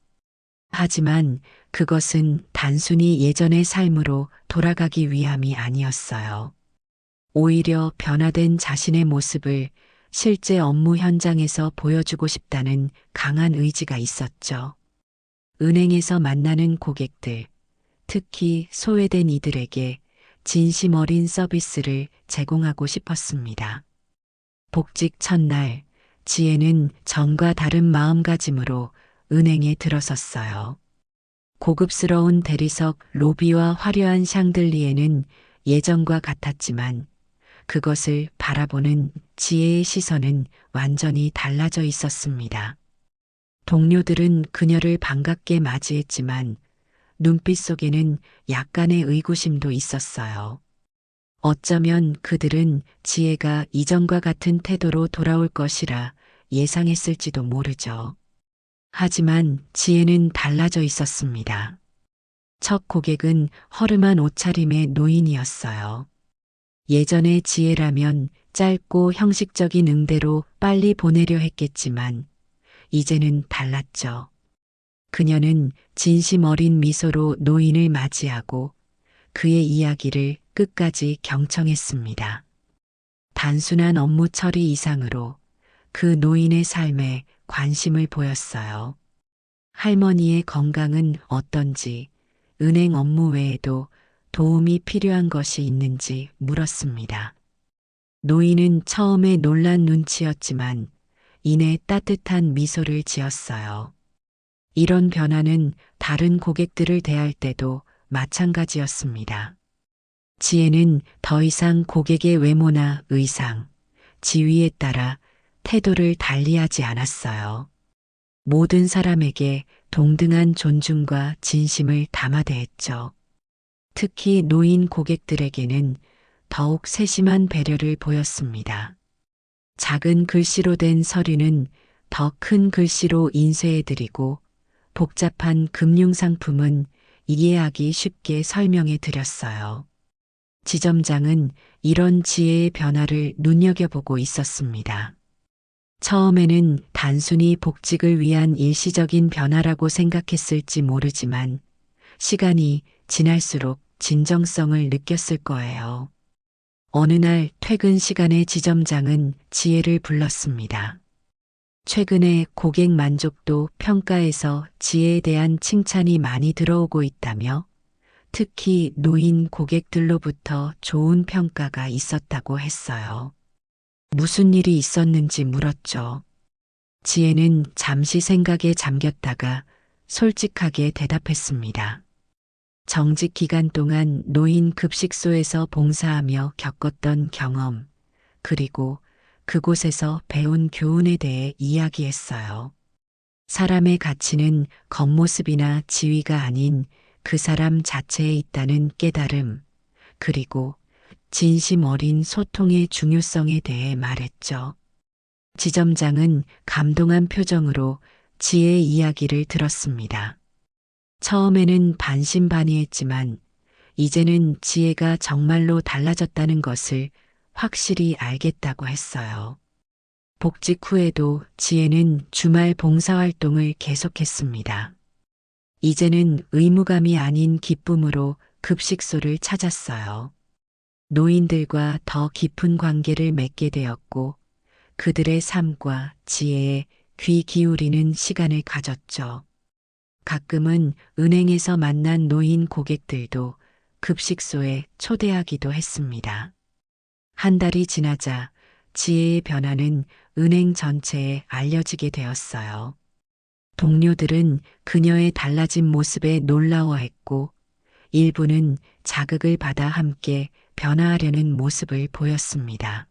하지만 그것은 단순히 예전의 삶으로 돌아가기 위함이 아니었어요. 오히려 변화된 자신의 모습을 실제 업무 현장에서 보여주고 싶다는 강한 의지가 있었죠. 은행에서 만나는 고객들, 특히 소외된 이들에게 진심 어린 서비스를 제공하고 싶었습니다. 복직 첫날, 지혜는 전과 다른 마음가짐으로 은행에 들어섰어요. 고급스러운 대리석 로비와 화려한 샹들리에는 예전과 같았지만 그것을 바라보는 지혜의 시선은 완전히 달라져 있었습니다. 동료들은 그녀를 반갑게 맞이했지만 눈빛 속에는 약간의 의구심도 있었어요. 어쩌면 그들은 지혜가 이전과 같은 태도로 돌아올 것이라 예상했을지도 모르죠. 하지만 지혜는 달라져 있었습니다. 첫 고객은 허름한 옷차림의 노인이었어요. 예전의 지혜라면 짧고 형식적인 응대로 빨리 보내려 했겠지만 이제는 달랐죠. 그녀는 진심 어린 미소로 노인을 맞이하고 그의 이야기를 끝까지 경청했습니다. 단순한 업무 처리 이상으로 그 노인의 삶에 관심을 보였어요. 할머니의 건강은 어떤지, 은행 업무 외에도 도움이 필요한 것이 있는지 물었습니다. 노인은 처음에 놀란 눈치였지만 이내 따뜻한 미소를 지었어요. 이런 변화는 다른 고객들을 대할 때도 마찬가지였습니다. 지혜는 더 이상 고객의 외모나 의상, 지위에 따라 태도를 달리하지 않았어요. 모든 사람에게 동등한 존중과 진심을 담아 대했죠. 특히 노인 고객들에게는 더욱 세심한 배려를 보였습니다. 작은 글씨로 된 서류는 더 큰 글씨로 인쇄해드리고 복잡한 금융상품은 이해하기 쉽게 설명해 드렸어요. 지점장은 이런 지혜의 변화를 눈여겨보고 있었습니다. 처음에는 단순히 복직을 위한 일시적인 변화라고 생각했을지 모르지만 시간이 지날수록 진정성을 느꼈을 거예요. 어느 날 퇴근 시간에 지점장은 지혜를 불렀습니다. 최근에 고객 만족도 평가에서 지혜에 대한 칭찬이 많이 들어오고 있다며 특히 노인 고객들로부터 좋은 평가가 있었다고 했어요. 무슨 일이 있었는지 물었죠. 지혜는 잠시 생각에 잠겼다가 솔직하게 대답했습니다. 정직 기간 동안 노인 급식소에서 봉사하며 겪었던 경험, 그리고 그곳에서 배운 교훈에 대해 이야기했어요. 사람의 가치는 겉모습이나 지위가 아닌 그 사람 자체에 있다는 깨달음, 그리고 진심 어린 소통의 중요성에 대해 말했죠. 지점장은 감동한 표정으로 지혜의 이야기를 들었습니다. 처음에는 반신반의했지만 이제는 지혜가 정말로 달라졌다는 것을 확실히 알겠다고 했어요. 복직 후에도 지혜는 주말 봉사활동을 계속했습니다. 이제는 의무감이 아닌 기쁨으로 급식소를 찾았어요. 노인들과 더 깊은 관계를 맺게 되었고 그들의 삶과 지혜에 귀 기울이는 시간을 가졌죠. 가끔은 은행에서 만난 노인 고객들도 급식소에 초대하기도 했습니다. 한 달이 지나자 지혜의 변화는 은행 전체에 알려지게 되었어요. 동료들은 그녀의 달라진 모습에 놀라워했고 일부는 자극을 받아 함께 변화하려는 모습을 보였습니다.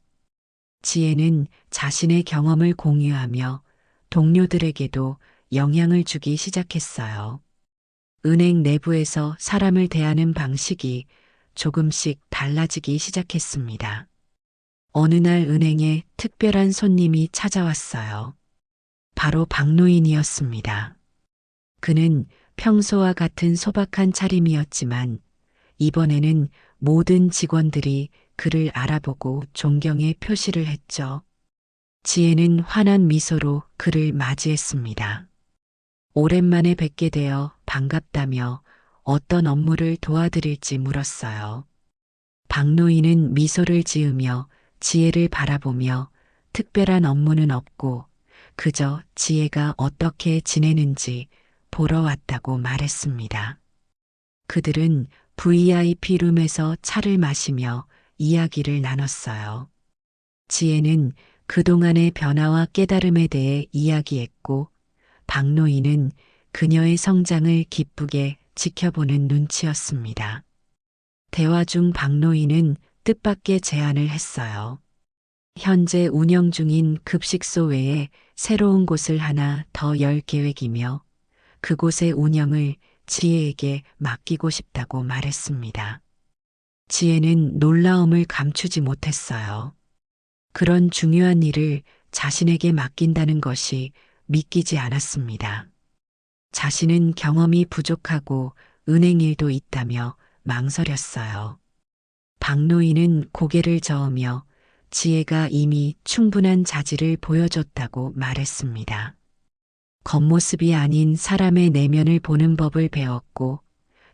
지혜는 자신의 경험을 공유하며 동료들에게도 영향을 주기 시작했어요. 은행 내부에서 사람을 대하는 방식이 조금씩 달라지기 시작했습니다. 어느 날 은행에 특별한 손님이 찾아왔어요. 바로 박노인이었습니다. 그는 평소와 같은 소박한 차림이었지만 이번에는 모든 직원들이 그를 알아보고 존경의 표시를 했죠. 지혜는 환한 미소로 그를 맞이했습니다. 오랜만에 뵙게 되어 반갑다며 어떤 업무를 도와드릴지 물었어요. 박노인은 미소를 지으며 지혜를 바라보며 특별한 업무는 없고 그저 지혜가 어떻게 지내는지 보러 왔다고 말했습니다. 그들은 VIP 룸에서 차를 마시며 이야기를 나눴어요. 지혜는 그동안의 변화와 깨달음에 대해 이야기했고 박노인은 그녀의 성장을 기쁘게 지켜보는 눈치였습니다. 대화 중 박노인은 뜻밖의 제안을 했어요. 현재 운영 중인 급식소 외에 새로운 곳을 하나 더 열 계획이며 그곳의 운영을 지혜에게 맡기고 싶다고 말했습니다. 지혜는 놀라움을 감추지 못했어요. 그런 중요한 일을 자신에게 맡긴다는 것이 믿기지 않았습니다. 자신은 경험이 부족하고 은행 일도 있다며 망설였어요. 박노인은 고개를 저으며 지혜가 이미 충분한 자질을 보여줬다고 말했습니다. 겉모습이 아닌 사람의 내면을 보는 법을 배웠고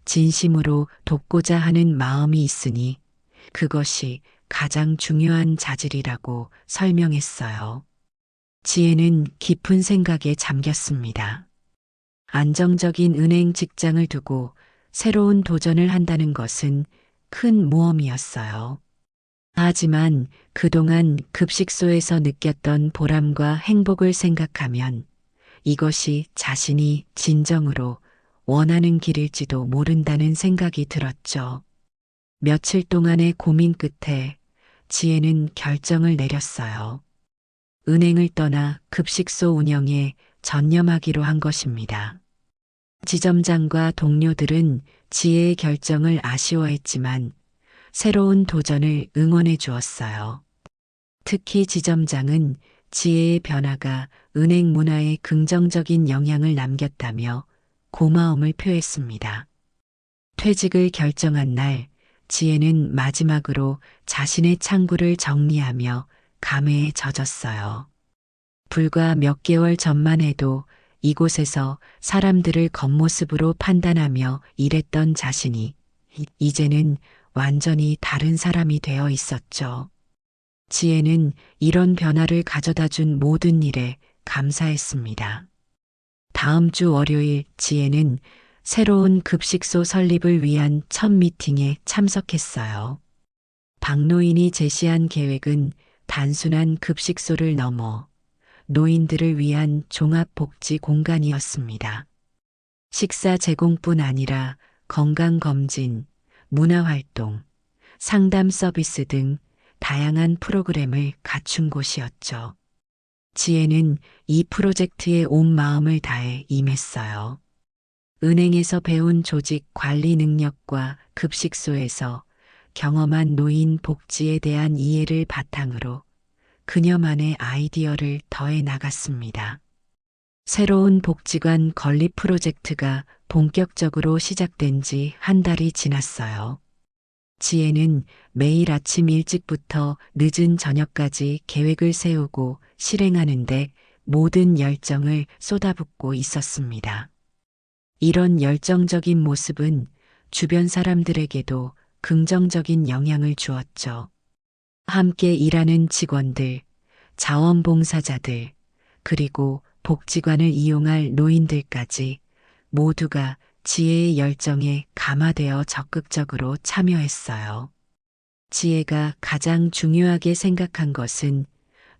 진심으로 돕고자 하는 마음이 있으니 그것이 가장 중요한 자질이라고 설명했어요. 지혜는 깊은 생각에 잠겼습니다. 안정적인 은행 직장을 두고 새로운 도전을 한다는 것은 큰 모험이었어요. 하지만 그동안 급식소에서 느꼈던 보람과 행복을 생각하면 이것이 자신이 진정으로 원하는 길일지도 모른다는 생각이 들었죠. 며칠 동안의 고민 끝에 지혜는 결정을 내렸어요. 은행을 떠나 급식소 운영에 전념하기로 한 것입니다. 지점장과 동료들은 지혜의 결정을 아쉬워했지만 새로운 도전을 응원해 주었어요. 특히 지점장은 지혜의 변화가 은행 문화에 긍정적인 영향을 남겼다며 고마움을 표했습니다. 퇴직을 결정한 날, 지혜는 마지막으로 자신의 창구를 정리하며 감회에 젖었어요. 불과 몇 개월 전만 해도 이곳에서 사람들을 겉모습으로 판단하며 일했던 자신이 이제는 완전히 다른 사람이 되어 있었죠. 지혜는 이런 변화를 가져다 준 모든 일에 감사했습니다. 다음 주 월요일 지혜는 새로운 급식소 설립을 위한 첫 미팅에 참석했어요. 박노인이 제시한 계획은 단순한 급식소를 넘어 노인들을 위한 종합복지 공간이었습니다. 식사 제공뿐 아니라 건강검진, 문화활동, 상담 서비스 등 다양한 프로그램을 갖춘 곳이었죠. 지혜는 이 프로젝트에 온 마음을 다해 임했어요. 은행에서 배운 조직 관리 능력과 급식소에서 경험한 노인 복지에 대한 이해를 바탕으로 그녀만의 아이디어를 더해 나갔습니다. 새로운 복지관 건립 프로젝트가 본격적으로 시작된 지 한 달이 지났어요. 지혜는 매일 아침 일찍부터 늦은 저녁까지 계획을 세우고 실행하는데 모든 열정을 쏟아붓고 있었습니다. 이런 열정적인 모습은 주변 사람들에게도 긍정적인 영향을 주었죠. 함께 일하는 직원들, 자원봉사자들, 그리고 복지관을 이용할 노인들까지 모두가 지혜의 열정에 감화되어 적극적으로 참여했어요. 지혜가 가장 중요하게 생각한 것은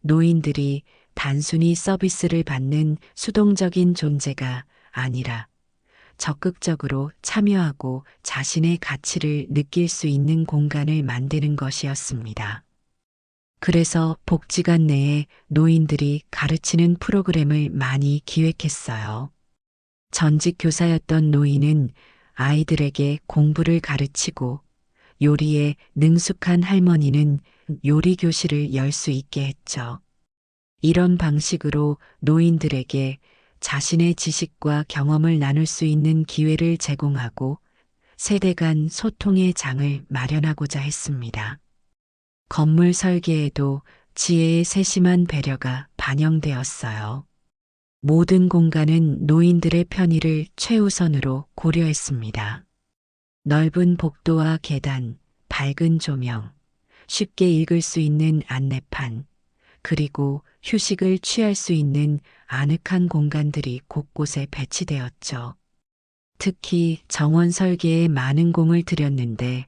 노인들이 단순히 서비스를 받는 수동적인 존재가 아니라 적극적으로 참여하고 자신의 가치를 느낄 수 있는 공간을 만드는 것이었습니다. 그래서 복지관 내에 노인들이 가르치는 프로그램을 많이 기획했어요. 전직 교사였던 노인은 아이들에게 공부를 가르치고 요리에 능숙한 할머니는 요리 교실을 열 수 있게 했죠. 이런 방식으로 노인들에게 자신의 지식과 경험을 나눌 수 있는 기회를 제공하고 세대 간 소통의 장을 마련하고자 했습니다. 건물 설계에도 지혜의 세심한 배려가 반영되었어요. 모든 공간은 노인들의 편의를 최우선으로 고려했습니다. 넓은 복도와 계단, 밝은 조명, 쉽게 읽을 수 있는 안내판, 그리고 휴식을 취할 수 있는 아늑한 공간들이 곳곳에 배치되었죠. 특히 정원 설계에 많은 공을 들였는데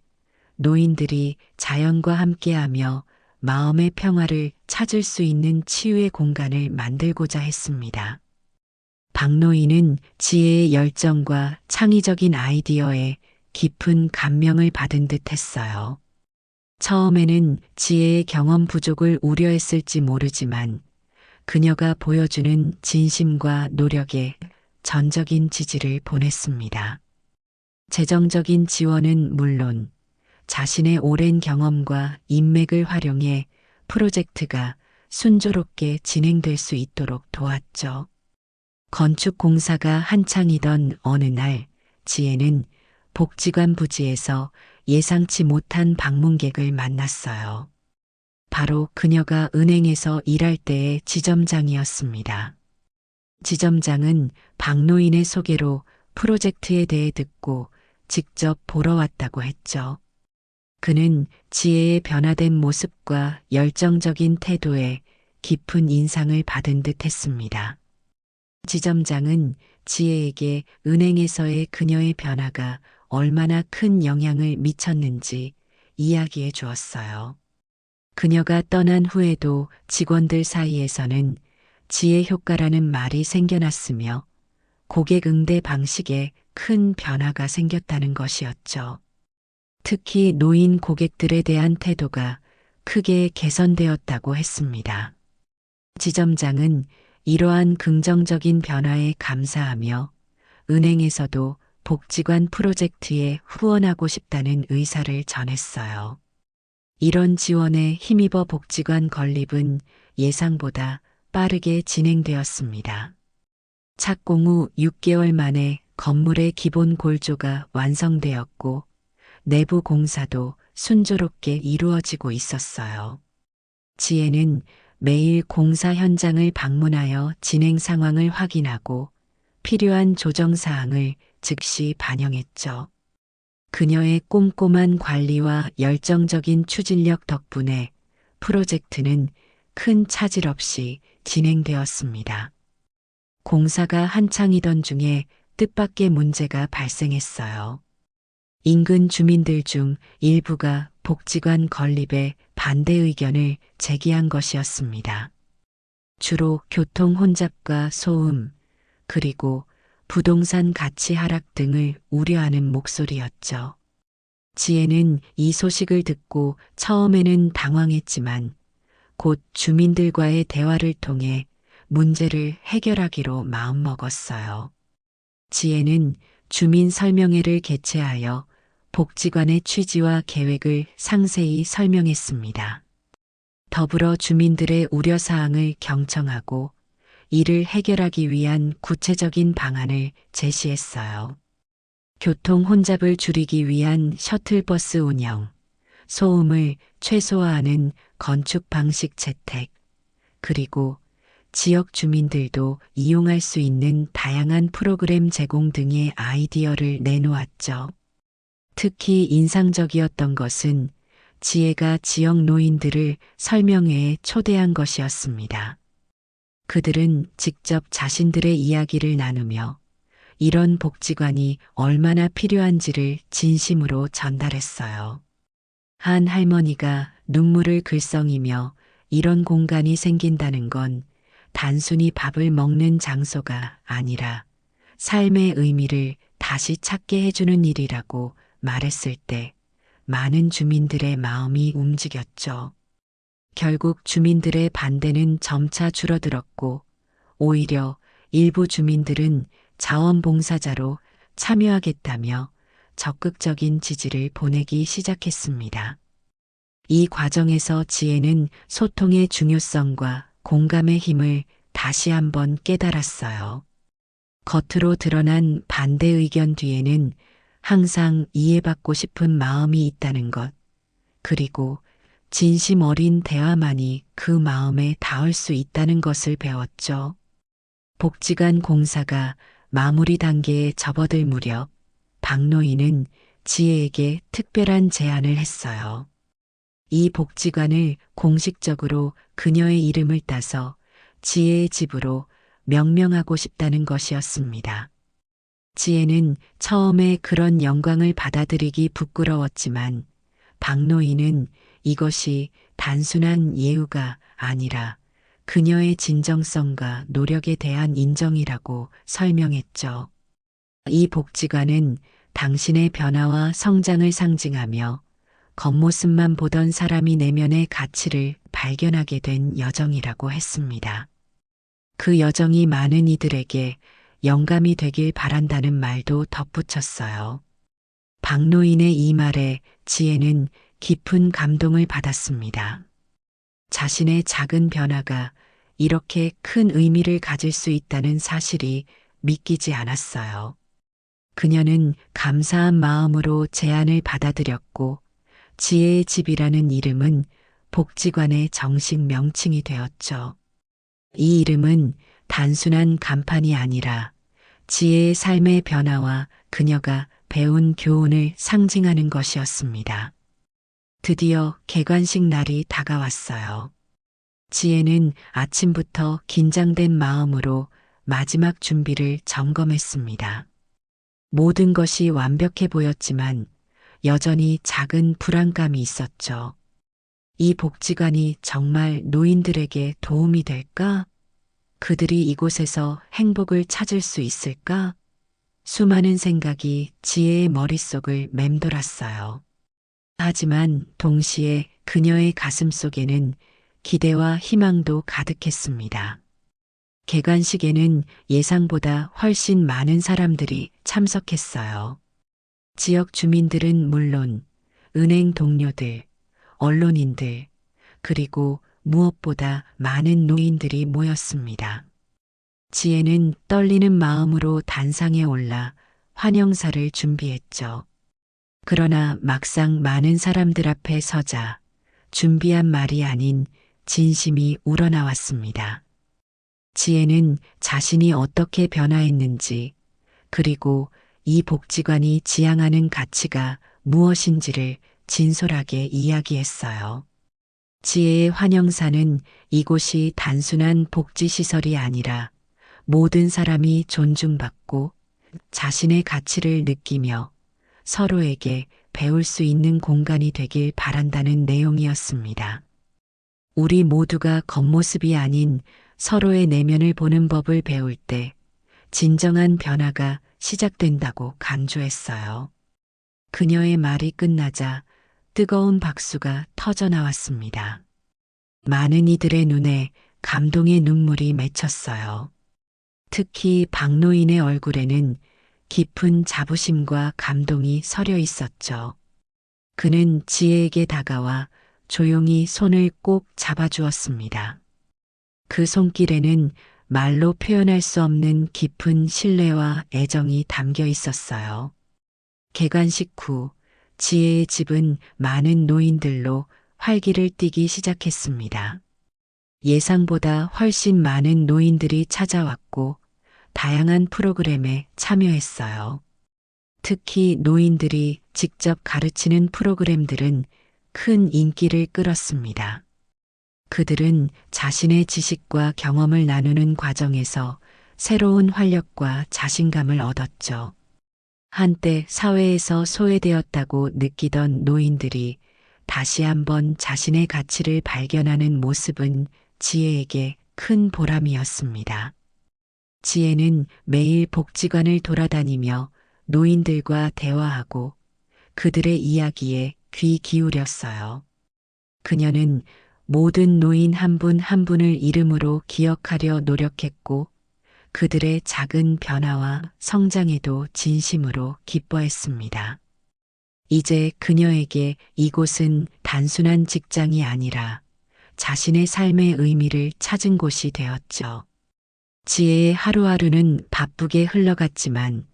노인들이 자연과 함께하며 마음의 평화를 찾을 수 있는 치유의 공간을 만들고자 했습니다. 박노인은 지혜의 열정과 창의적인 아이디어에 깊은 감명을 받은 듯 했어요. 처음에는 지혜의 경험 부족을 우려했을지 모르지만 그녀가 보여주는 진심과 노력에 전적인 지지를 보냈습니다. 재정적인 지원은 물론 자신의 오랜 경험과 인맥을 활용해 프로젝트가 순조롭게 진행될 수 있도록 도왔죠. 건축 공사가 한창이던 어느 날 지혜는 복지관 부지에서 예상치 못한 방문객을 만났어요. 바로 그녀가 은행에서 일할 때의 지점장이었습니다. 지점장은 박노인의 소개로 프로젝트에 대해 듣고 직접 보러 왔다고 했죠. 그는 지혜의 변화된 모습과 열정적인 태도에 깊은 인상을 받은 듯 했습니다. 지점장은 지혜에게 은행에서의 그녀의 변화가 얼마나 큰 영향을 미쳤는지 이야기해 주었어요. 그녀가 떠난 후에도 직원들 사이에서는 지혜 효과라는 말이 생겨났으며 고객 응대 방식에 큰 변화가 생겼다는 것이었죠. 특히 노인 고객들에 대한 태도가 크게 개선되었다고 했습니다. 지점장은 이러한 긍정적인 변화에 감사하며 은행에서도 복지관 프로젝트에 후원하고 싶다는 의사를 전했어요. 이런 지원에 힘입어 복지관 건립은 예상보다 빠르게 진행되었습니다. 착공 후 6개월 만에 건물의 기본 골조가 완성되었고 내부 공사도 순조롭게 이루어지고 있었어요. 지혜는 매일 공사 현장을 방문하여 진행 상황을 확인하고 필요한 조정 사항을 즉시 반영했죠. 그녀의 꼼꼼한 관리와 열정적인 추진력 덕분에 프로젝트는 큰 차질 없이 진행되었습니다. 공사가 한창이던 중에 뜻밖의 문제가 발생했어요. 인근 주민들 중 일부가 복지관 건립에 반대 의견을 제기한 것이었습니다. 주로 교통 혼잡과 소음, 그리고 부동산 가치 하락 등을 우려하는 목소리였죠. 지혜는 이 소식을 듣고 처음에는 당황했지만 곧 주민들과의 대화를 통해 문제를 해결하기로 마음먹었어요. 지혜는 주민 설명회를 개최하여 복지관의 취지와 계획을 상세히 설명했습니다. 더불어 주민들의 우려사항을 경청하고 이를 해결하기 위한 구체적인 방안을 제시했어요. 교통 혼잡을 줄이기 위한 셔틀버스 운영, 소음을 최소화하는 건축 방식 채택, 그리고 지역 주민들도 이용할 수 있는 다양한 프로그램 제공 등의 아이디어를 내놓았죠. 특히 인상적이었던 것은 지혜가 지역 노인들을 설명회에 초대한 것이었습니다. 그들은 직접 자신들의 이야기를 나누며 이런 복지관이 얼마나 필요한지를 진심으로 전달했어요. 한 할머니가 눈물을 글썽이며 이런 공간이 생긴다는 건 단순히 밥을 먹는 장소가 아니라 삶의 의미를 다시 찾게 해주는 일이라고 말했을 때 많은 주민들의 마음이 움직였죠. 결국 주민들의 반대는 점차 줄어들었고 오히려 일부 주민들은 자원봉사자로 참여하겠다며 적극적인 지지를 보내기 시작했습니다. 이 과정에서 지혜는 소통의 중요성과 공감의 힘을 다시 한번 깨달았어요. 겉으로 드러난 반대 의견 뒤에는 항상 이해받고 싶은 마음이 있다는 것, 그리고 진심 어린 대화만이 그 마음에 닿을 수 있다는 것을 배웠죠. 복지관 공사가 마무리 단계에 접어들 무렵 박노인은 지혜에게 특별한 제안을 했어요. 이 복지관을 공식적으로 그녀의 이름을 따서 지혜의 집으로 명명하고 싶다는 것이었습니다. 지혜는 처음에 그런 영광을 받아들이기 부끄러웠지만 박노인은 이것이 단순한 예우가 아니라 그녀의 진정성과 노력에 대한 인정이라고 설명했죠. 이 복지관은 당신의 변화와 성장을 상징하며 겉모습만 보던 사람이 내면의 가치를 발견하게 된 여정이라고 했습니다. 그 여정이 많은 이들에게 영감이 되길 바란다는 말도 덧붙였어요. 박노인의 이 말에 지혜는 깊은 감동을 받았습니다. 자신의 작은 변화가 이렇게 큰 의미를 가질 수 있다는 사실이 믿기지 않았어요. 그녀는 감사한 마음으로 제안을 받아들였고 지혜의 집이라는 이름은 복지관의 정식 명칭이 되었죠. 이 이름은 단순한 간판이 아니라 지혜의 삶의 변화와 그녀가 배운 교훈을 상징하는 것이었습니다. 드디어 개관식 날이 다가왔어요. 지혜는 아침부터 긴장된 마음으로 마지막 준비를 점검했습니다. 모든 것이 완벽해 보였지만 여전히 작은 불안감이 있었죠. 이 복지관이 정말 노인들에게 도움이 될까? 그들이 이곳에서 행복을 찾을 수 있을까? 수많은 생각이 지혜의 머릿속을 맴돌았어요. 하지만 동시에 그녀의 가슴 속에는 기대와 희망도 가득했습니다. 개관식에는 예상보다 훨씬 많은 사람들이 참석했어요. 지역 주민들은 물론 은행 동료들, 언론인들, 그리고 무엇보다 많은 노인들이 모였습니다. 지혜는 떨리는 마음으로 단상에 올라 환영사를 준비했죠. 그러나 막상 많은 사람들 앞에 서자 준비한 말이 아닌 진심이 우러나왔습니다. 지혜는 자신이 어떻게 변화했는지, 그리고 이 복지관이 지향하는 가치가 무엇인지를 진솔하게 이야기했어요. 지혜의 환영사는 이곳이 단순한 복지시설이 아니라 모든 사람이 존중받고 자신의 가치를 느끼며 서로에게 배울 수 있는 공간이 되길 바란다는 내용이었습니다. 우리 모두가 겉모습이 아닌 서로의 내면을 보는 법을 배울 때 진정한 변화가 시작된다고 강조했어요. 그녀의 말이 끝나자 뜨거운 박수가 터져 나왔습니다. 많은 이들의 눈에 감동의 눈물이 맺혔어요. 특히 박노인의 얼굴에는 깊은 자부심과 감동이 서려 있었죠. 그는 지혜에게 다가와 조용히 손을 꼭 잡아주었습니다. 그 손길에는 말로 표현할 수 없는 깊은 신뢰와 애정이 담겨 있었어요. 개관식 후 지혜의 집은 많은 노인들로 활기를 띠기 시작했습니다. 예상보다 훨씬 많은 노인들이 찾아왔고 다양한 프로그램에 참여했어요. 특히 노인들이 직접 가르치는 프로그램들은 큰 인기를 끌었습니다. 그들은 자신의 지식과 경험을 나누는 과정에서 새로운 활력과 자신감을 얻었죠. 한때 사회에서 소외되었다고 느끼던 노인들이 다시 한번 자신의 가치를 발견하는 모습은 지혜에게 큰 보람이었습니다. 지혜는 매일 복지관을 돌아다니며 노인들과 대화하고 그들의 이야기에 귀 기울였어요. 그녀는 모든 노인 한 분 한 분을 이름으로 기억하려 노력했고 그들의 작은 변화와 성장에도 진심으로 기뻐했습니다. 이제 그녀에게 이곳은 단순한 직장이 아니라 자신의 삶의 의미를 찾은 곳이 되었죠. 지혜의 하루하루는 바쁘게 흘러갔지만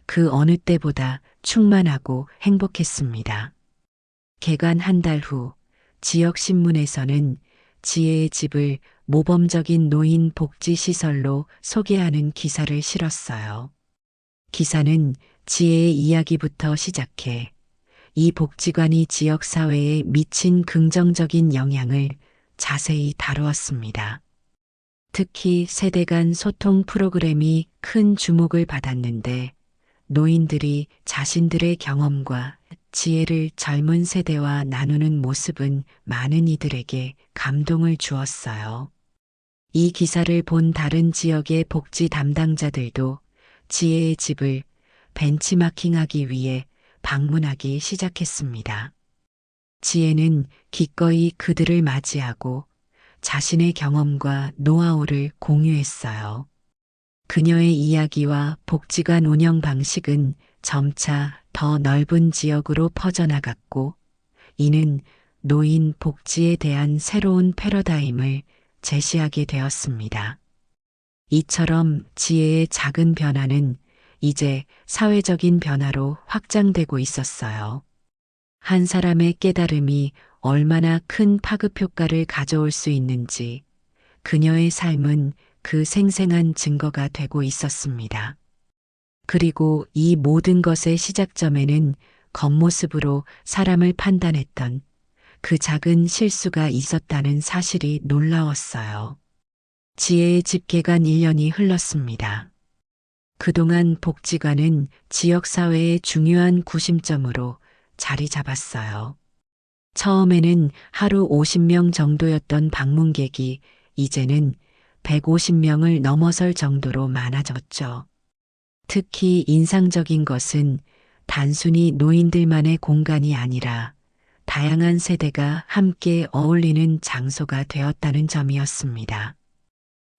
그 어느 때보다 충만하고 행복했습니다. 개관 한 달 후 지역 신문에서는 지혜의 집을 모범적인 노인 복지 시설로 소개하는 기사를 실었어요. 기사는 지혜의 이야기부터 시작해 이 복지관이 지역 사회에 미친 긍정적인 영향을 자세히 다루었습니다. 특히 세대 간 소통 프로그램이 큰 주목을 받았는데 노인들이 자신들의 경험과 지혜를 젊은 세대와 나누는 모습은 많은 이들에게 감동을 주었어요. 이 기사를 본 다른 지역의 복지 담당자들도 지혜의 집을 벤치마킹하기 위해 방문하기 시작했습니다. 지혜는 기꺼이 그들을 맞이하고 자신의 경험과 노하우를 공유했어요. 그녀의 이야기와 복지관 운영 방식은 점차 더 넓은 지역으로 퍼져나갔고, 이는 노인 복지에 대한 새로운 패러다임을 제시하게 되었습니다. 이처럼 지혜의 작은 변화는 이제 사회적인 변화로 확장되고 있었어요. 한 사람의 깨달음이 얼마나 큰 파급 효과를 가져올 수 있는지 그녀의 삶은 그 생생한 증거가 되고 있었습니다. 그리고 이 모든 것의 시작점에는 겉모습으로 사람을 판단했던 그 작은 실수가 있었다는 사실이 놀라웠어요. 지혜의 집 개관 1년이 흘렀습니다. 그동안 복지관은 지역사회의 중요한 구심점으로 자리 잡았어요. 처음에는 하루 50명 정도였던 방문객이 이제는 150명을 넘어설 정도로 많아졌죠. 특히 인상적인 것은 단순히 노인들만의 공간이 아니라 다양한 세대가 함께 어울리는 장소가 되었다는 점이었습니다.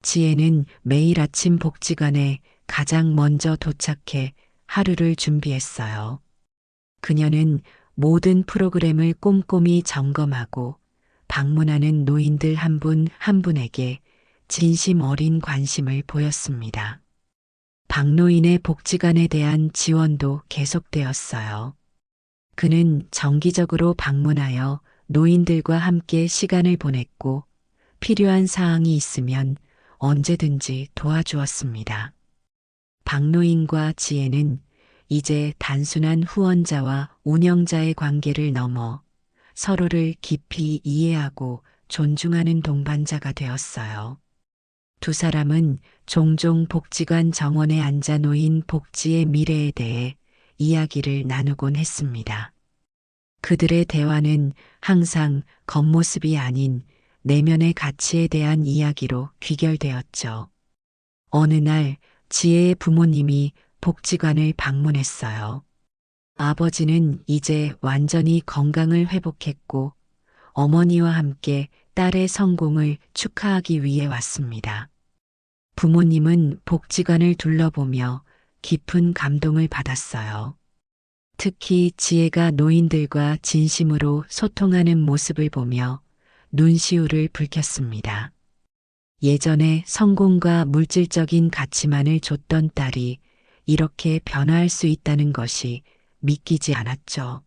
지혜는 매일 아침 복지관에 가장 먼저 도착해 하루를 준비했어요. 그녀는 모든 프로그램을 꼼꼼히 점검하고 방문하는 노인들 한 분 한 분에게 진심 어린 관심을 보였습니다. 박노인의 복지관에 대한 지원도 계속되었어요. 그는 정기적으로 방문하여 노인들과 함께 시간을 보냈고 필요한 사항이 있으면 언제든지 도와주었습니다. 박노인과 지혜는 이제 단순한 후원자와 운영자의 관계를 넘어 서로를 깊이 이해하고 존중하는 동반자가 되었어요. 두 사람은 종종 복지관 정원에 앉아 노인 복지의 미래에 대해 이야기를 나누곤 했습니다. 그들의 대화는 항상 겉모습이 아닌 내면의 가치에 대한 이야기로 귀결되었죠. 어느 날 지혜의 부모님이 복지관을 방문했어요. 아버지는 이제 완전히 건강을 회복했고 어머니와 함께 딸의 성공을 축하하기 위해 왔습니다. 부모님은 복지관을 둘러보며 깊은 감동을 받았어요. 특히 지혜가 노인들과 진심으로 소통하는 모습을 보며 눈시울을 붉혔습니다. 예전에 성공과 물질적인 가치만을 줬던 딸이 이렇게 변화할 수 있다는 것이 믿기지 않았죠.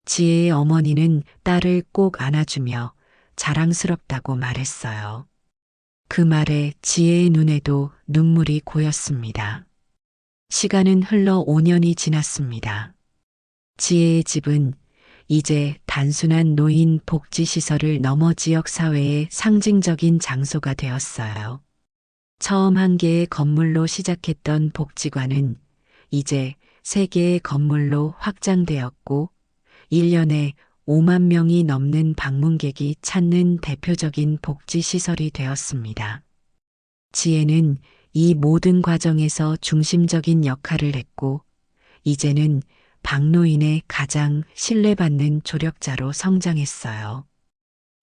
지혜의 어머니는 딸을 꼭 안아주며 자랑스럽다고 말했어요. 그 말에 지혜의 눈에도 눈물이 고였습니다. 시간은 흘러 5년이 지났습니다. 지혜의 집은 이제 단순한 노인 복지시설을 넘어 지역 사회의 상징적인 장소가 되었어요. 처음 한 개의 건물로 시작했던 복지관은 이제 3개의 건물로 확장되었고 1년에 5만 명이 넘는 방문객이 찾는 대표적인 복지시설이 되었습니다. 지혜는 이 모든 과정에서 중심적인 역할을 했고 이제는 박노인의 가장 신뢰받는 조력자로 성장했어요.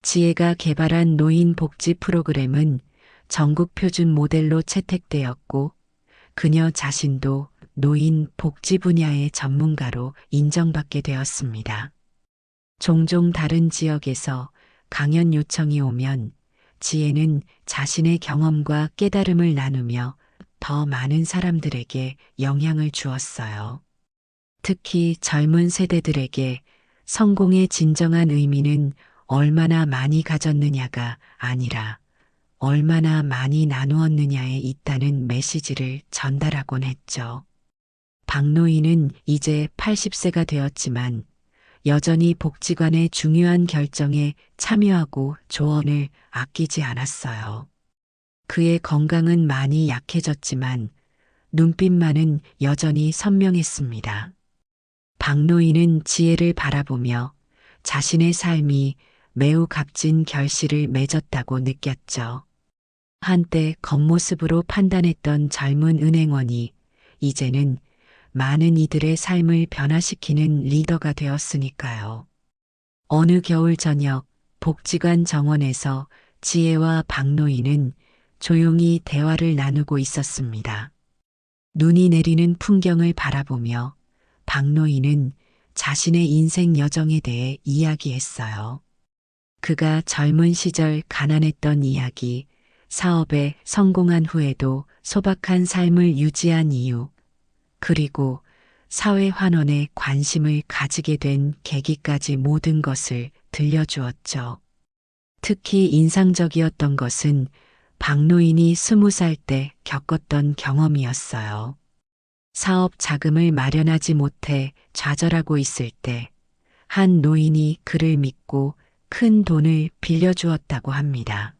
지혜가 개발한 노인 복지 프로그램은 전국 표준 모델로 채택되었고 그녀 자신도 노인 복지 분야의 전문가로 인정받게 되었습니다. 종종 다른 지역에서 강연 요청이 오면 지혜는 자신의 경험과 깨달음을 나누며 더 많은 사람들에게 영향을 주었어요. 특히 젊은 세대들에게 성공의 진정한 의미는 얼마나 많이 가졌느냐가 아니라 얼마나 많이 나누었느냐에 있다는 메시지를 전달하곤 했죠. 박노인은 이제 80세가 되었지만 여전히 복지관의 중요한 결정에 참여하고 조언을 아끼지 않았어요. 그의 건강은 많이 약해졌지만 눈빛만은 여전히 선명했습니다. 박노인은 지혜를 바라보며 자신의 삶이 매우 값진 결실을 맺었다고 느꼈죠. 한때 겉모습으로 판단했던 젊은 은행원이 이제는 많은 이들의 삶을 변화시키는 리더가 되었으니까요. 어느 겨울 저녁 복지관 정원에서 지혜와 박노인은 조용히 대화를 나누고 있었습니다. 눈이 내리는 풍경을 바라보며 박노인은 자신의 인생 여정에 대해 이야기했어요. 그가 젊은 시절 가난했던 이야기, 사업에 성공한 후에도 소박한 삶을 유지한 이유, 그리고 사회 환원에 관심을 가지게 된 계기까지 모든 것을 들려주었죠. 특히 인상적이었던 것은 박노인이 20살 때 겪었던 경험이었어요. 사업 자금을 마련하지 못해 좌절하고 있을 때 한 노인이 그를 믿고 큰 돈을 빌려주었다고 합니다.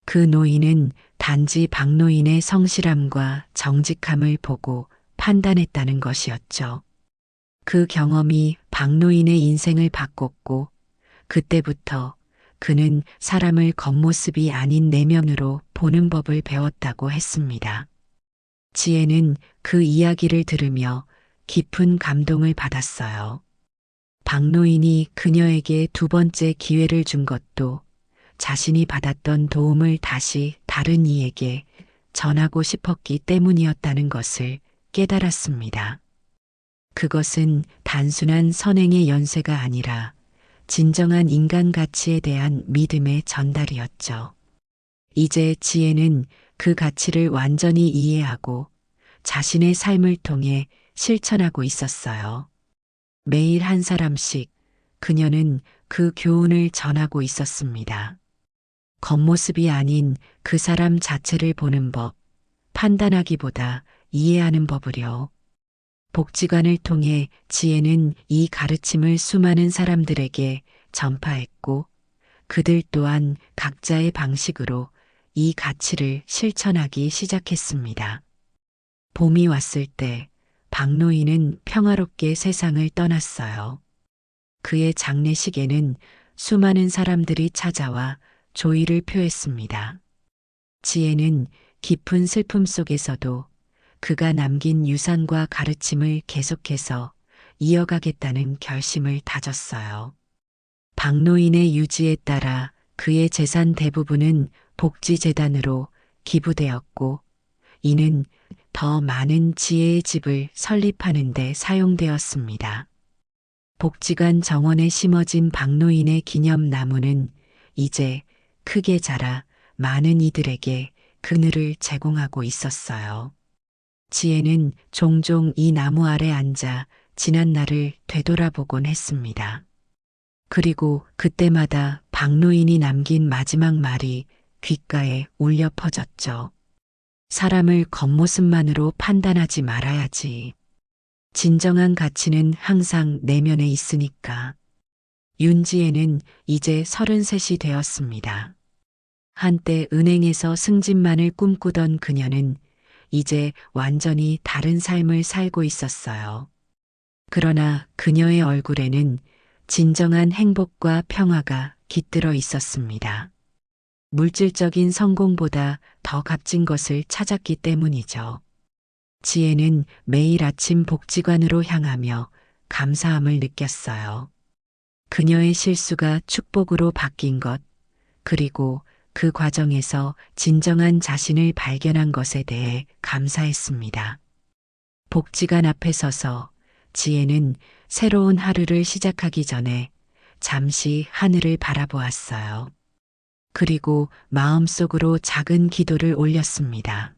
그 노인은 단지 박노인의 성실함과 정직함을 보고 판단했다는 것이었죠. 그 경험이 박노인의 인생을 바꿨고 그때부터 그는 사람을 겉모습이 아닌 내면으로 보는 법을 배웠다고 했습니다. 지혜는 그 이야기를 들으며 깊은 감동을 받았어요. 박노인이 그녀에게 2번째 기회를 준 것도 자신이 받았던 도움을 다시 다른 이에게 전하고 싶었기 때문이었다는 것을 깨달았습니다. 그것은 단순한 선행의 연쇄가 아니라 진정한 인간 가치에 대한 믿음의 전달이었죠. 이제 지혜는 그 가치를 완전히 이해하고 자신의 삶을 통해 실천하고 있었어요. 매일 한 사람씩 그녀는 그 교훈을 전하고 있었습니다. 겉모습이 아닌 그 사람 자체를 보는 법, 판단하기보다 이해하는 법을요. 복지관을 통해 지혜는 이 가르침을 수많은 사람들에게 전파했고 그들 또한 각자의 방식으로 이 가치를 실천하기 시작했습니다. 봄이 왔을 때 박노인은 평화롭게 세상을 떠났어요. 그의 장례식에는 수많은 사람들이 찾아와 조의를 표했습니다. 지혜는 깊은 슬픔 속에서도 그가 남긴 유산과 가르침을 계속해서 이어가겠다는 결심을 다졌어요. 박노인의 유지에 따라 그의 재산 대부분은 복지재단으로 기부되었고 이는 더 많은 지혜의 집을 설립하는 데 사용되었습니다. 복지관 정원에 심어진 박노인의 기념나무는 이제 크게 자라 많은 이들에게 그늘을 제공하고 있었어요. 지혜는 종종 이 나무 아래 앉아 지난 날을 되돌아보곤 했습니다. 그리고 그때마다 박노인이 남긴 마지막 말이 귓가에 울려 퍼졌죠. 사람을 겉모습만으로 판단하지 말아야지. 진정한 가치는 항상 내면에 있으니까. 윤지혜는 이제 33이 되었습니다. 한때 은행에서 승진만을 꿈꾸던 그녀는 이제 완전히 다른 삶을 살고 있었어요. 그러나 그녀의 얼굴에는 진정한 행복과 평화가 깃들어 있었습니다. 물질적인 성공보다 더 값진 것을 찾았기 때문이죠. 지혜는 매일 아침 복지관으로 향하며 감사함을 느꼈어요. 그녀의 실수가 축복으로 바뀐 것, 그리고 그 과정에서 진정한 자신을 발견한 것에 대해 감사했습니다. 복지관 앞에 서서 지혜는 새로운 하루를 시작하기 전에 잠시 하늘을 바라보았어요. 그리고 마음속으로 작은 기도를 올렸습니다.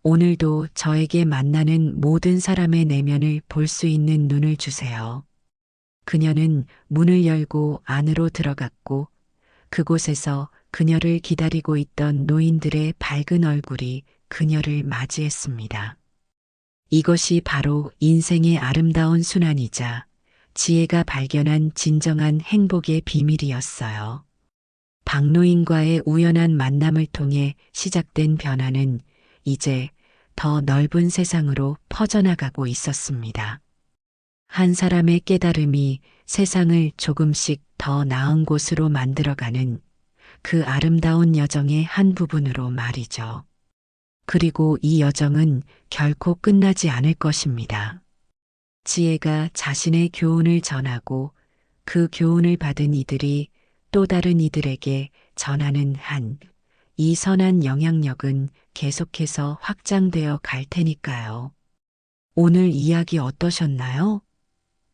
오늘도 저에게 만나는 모든 사람의 내면을 볼 수 있는 눈을 주세요. 그녀는 문을 열고 안으로 들어갔고 그곳에서 그녀를 기다리고 있던 노인들의 밝은 얼굴이 그녀를 맞이했습니다. 이것이 바로 인생의 아름다운 순환이자 지혜가 발견한 진정한 행복의 비밀이었어요. 박노인과의 우연한 만남을 통해 시작된 변화는 이제 더 넓은 세상으로 퍼져나가고 있었습니다. 한 사람의 깨달음이 세상을 조금씩 더 나은 곳으로 만들어가는 그 아름다운 여정의 한 부분으로 말이죠. 그리고 이 여정은 결코 끝나지 않을 것입니다. 지혜가 자신의 교훈을 전하고 그 교훈을 받은 이들이 또 다른 이들에게 전하는 한, 이 선한 영향력은 계속해서 확장되어 갈 테니까요. 오늘 이야기 어떠셨나요?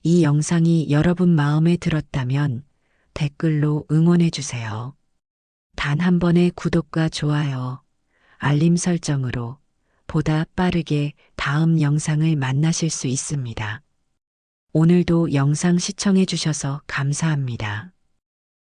이 영상이 여러분 마음에 들었다면 댓글로 응원해 주세요. 단 한 번의 구독과 좋아요, 알림 설정으로 보다 빠르게 다음 영상을 만나실 수 있습니다. 오늘도 영상 시청해 주셔서 감사합니다.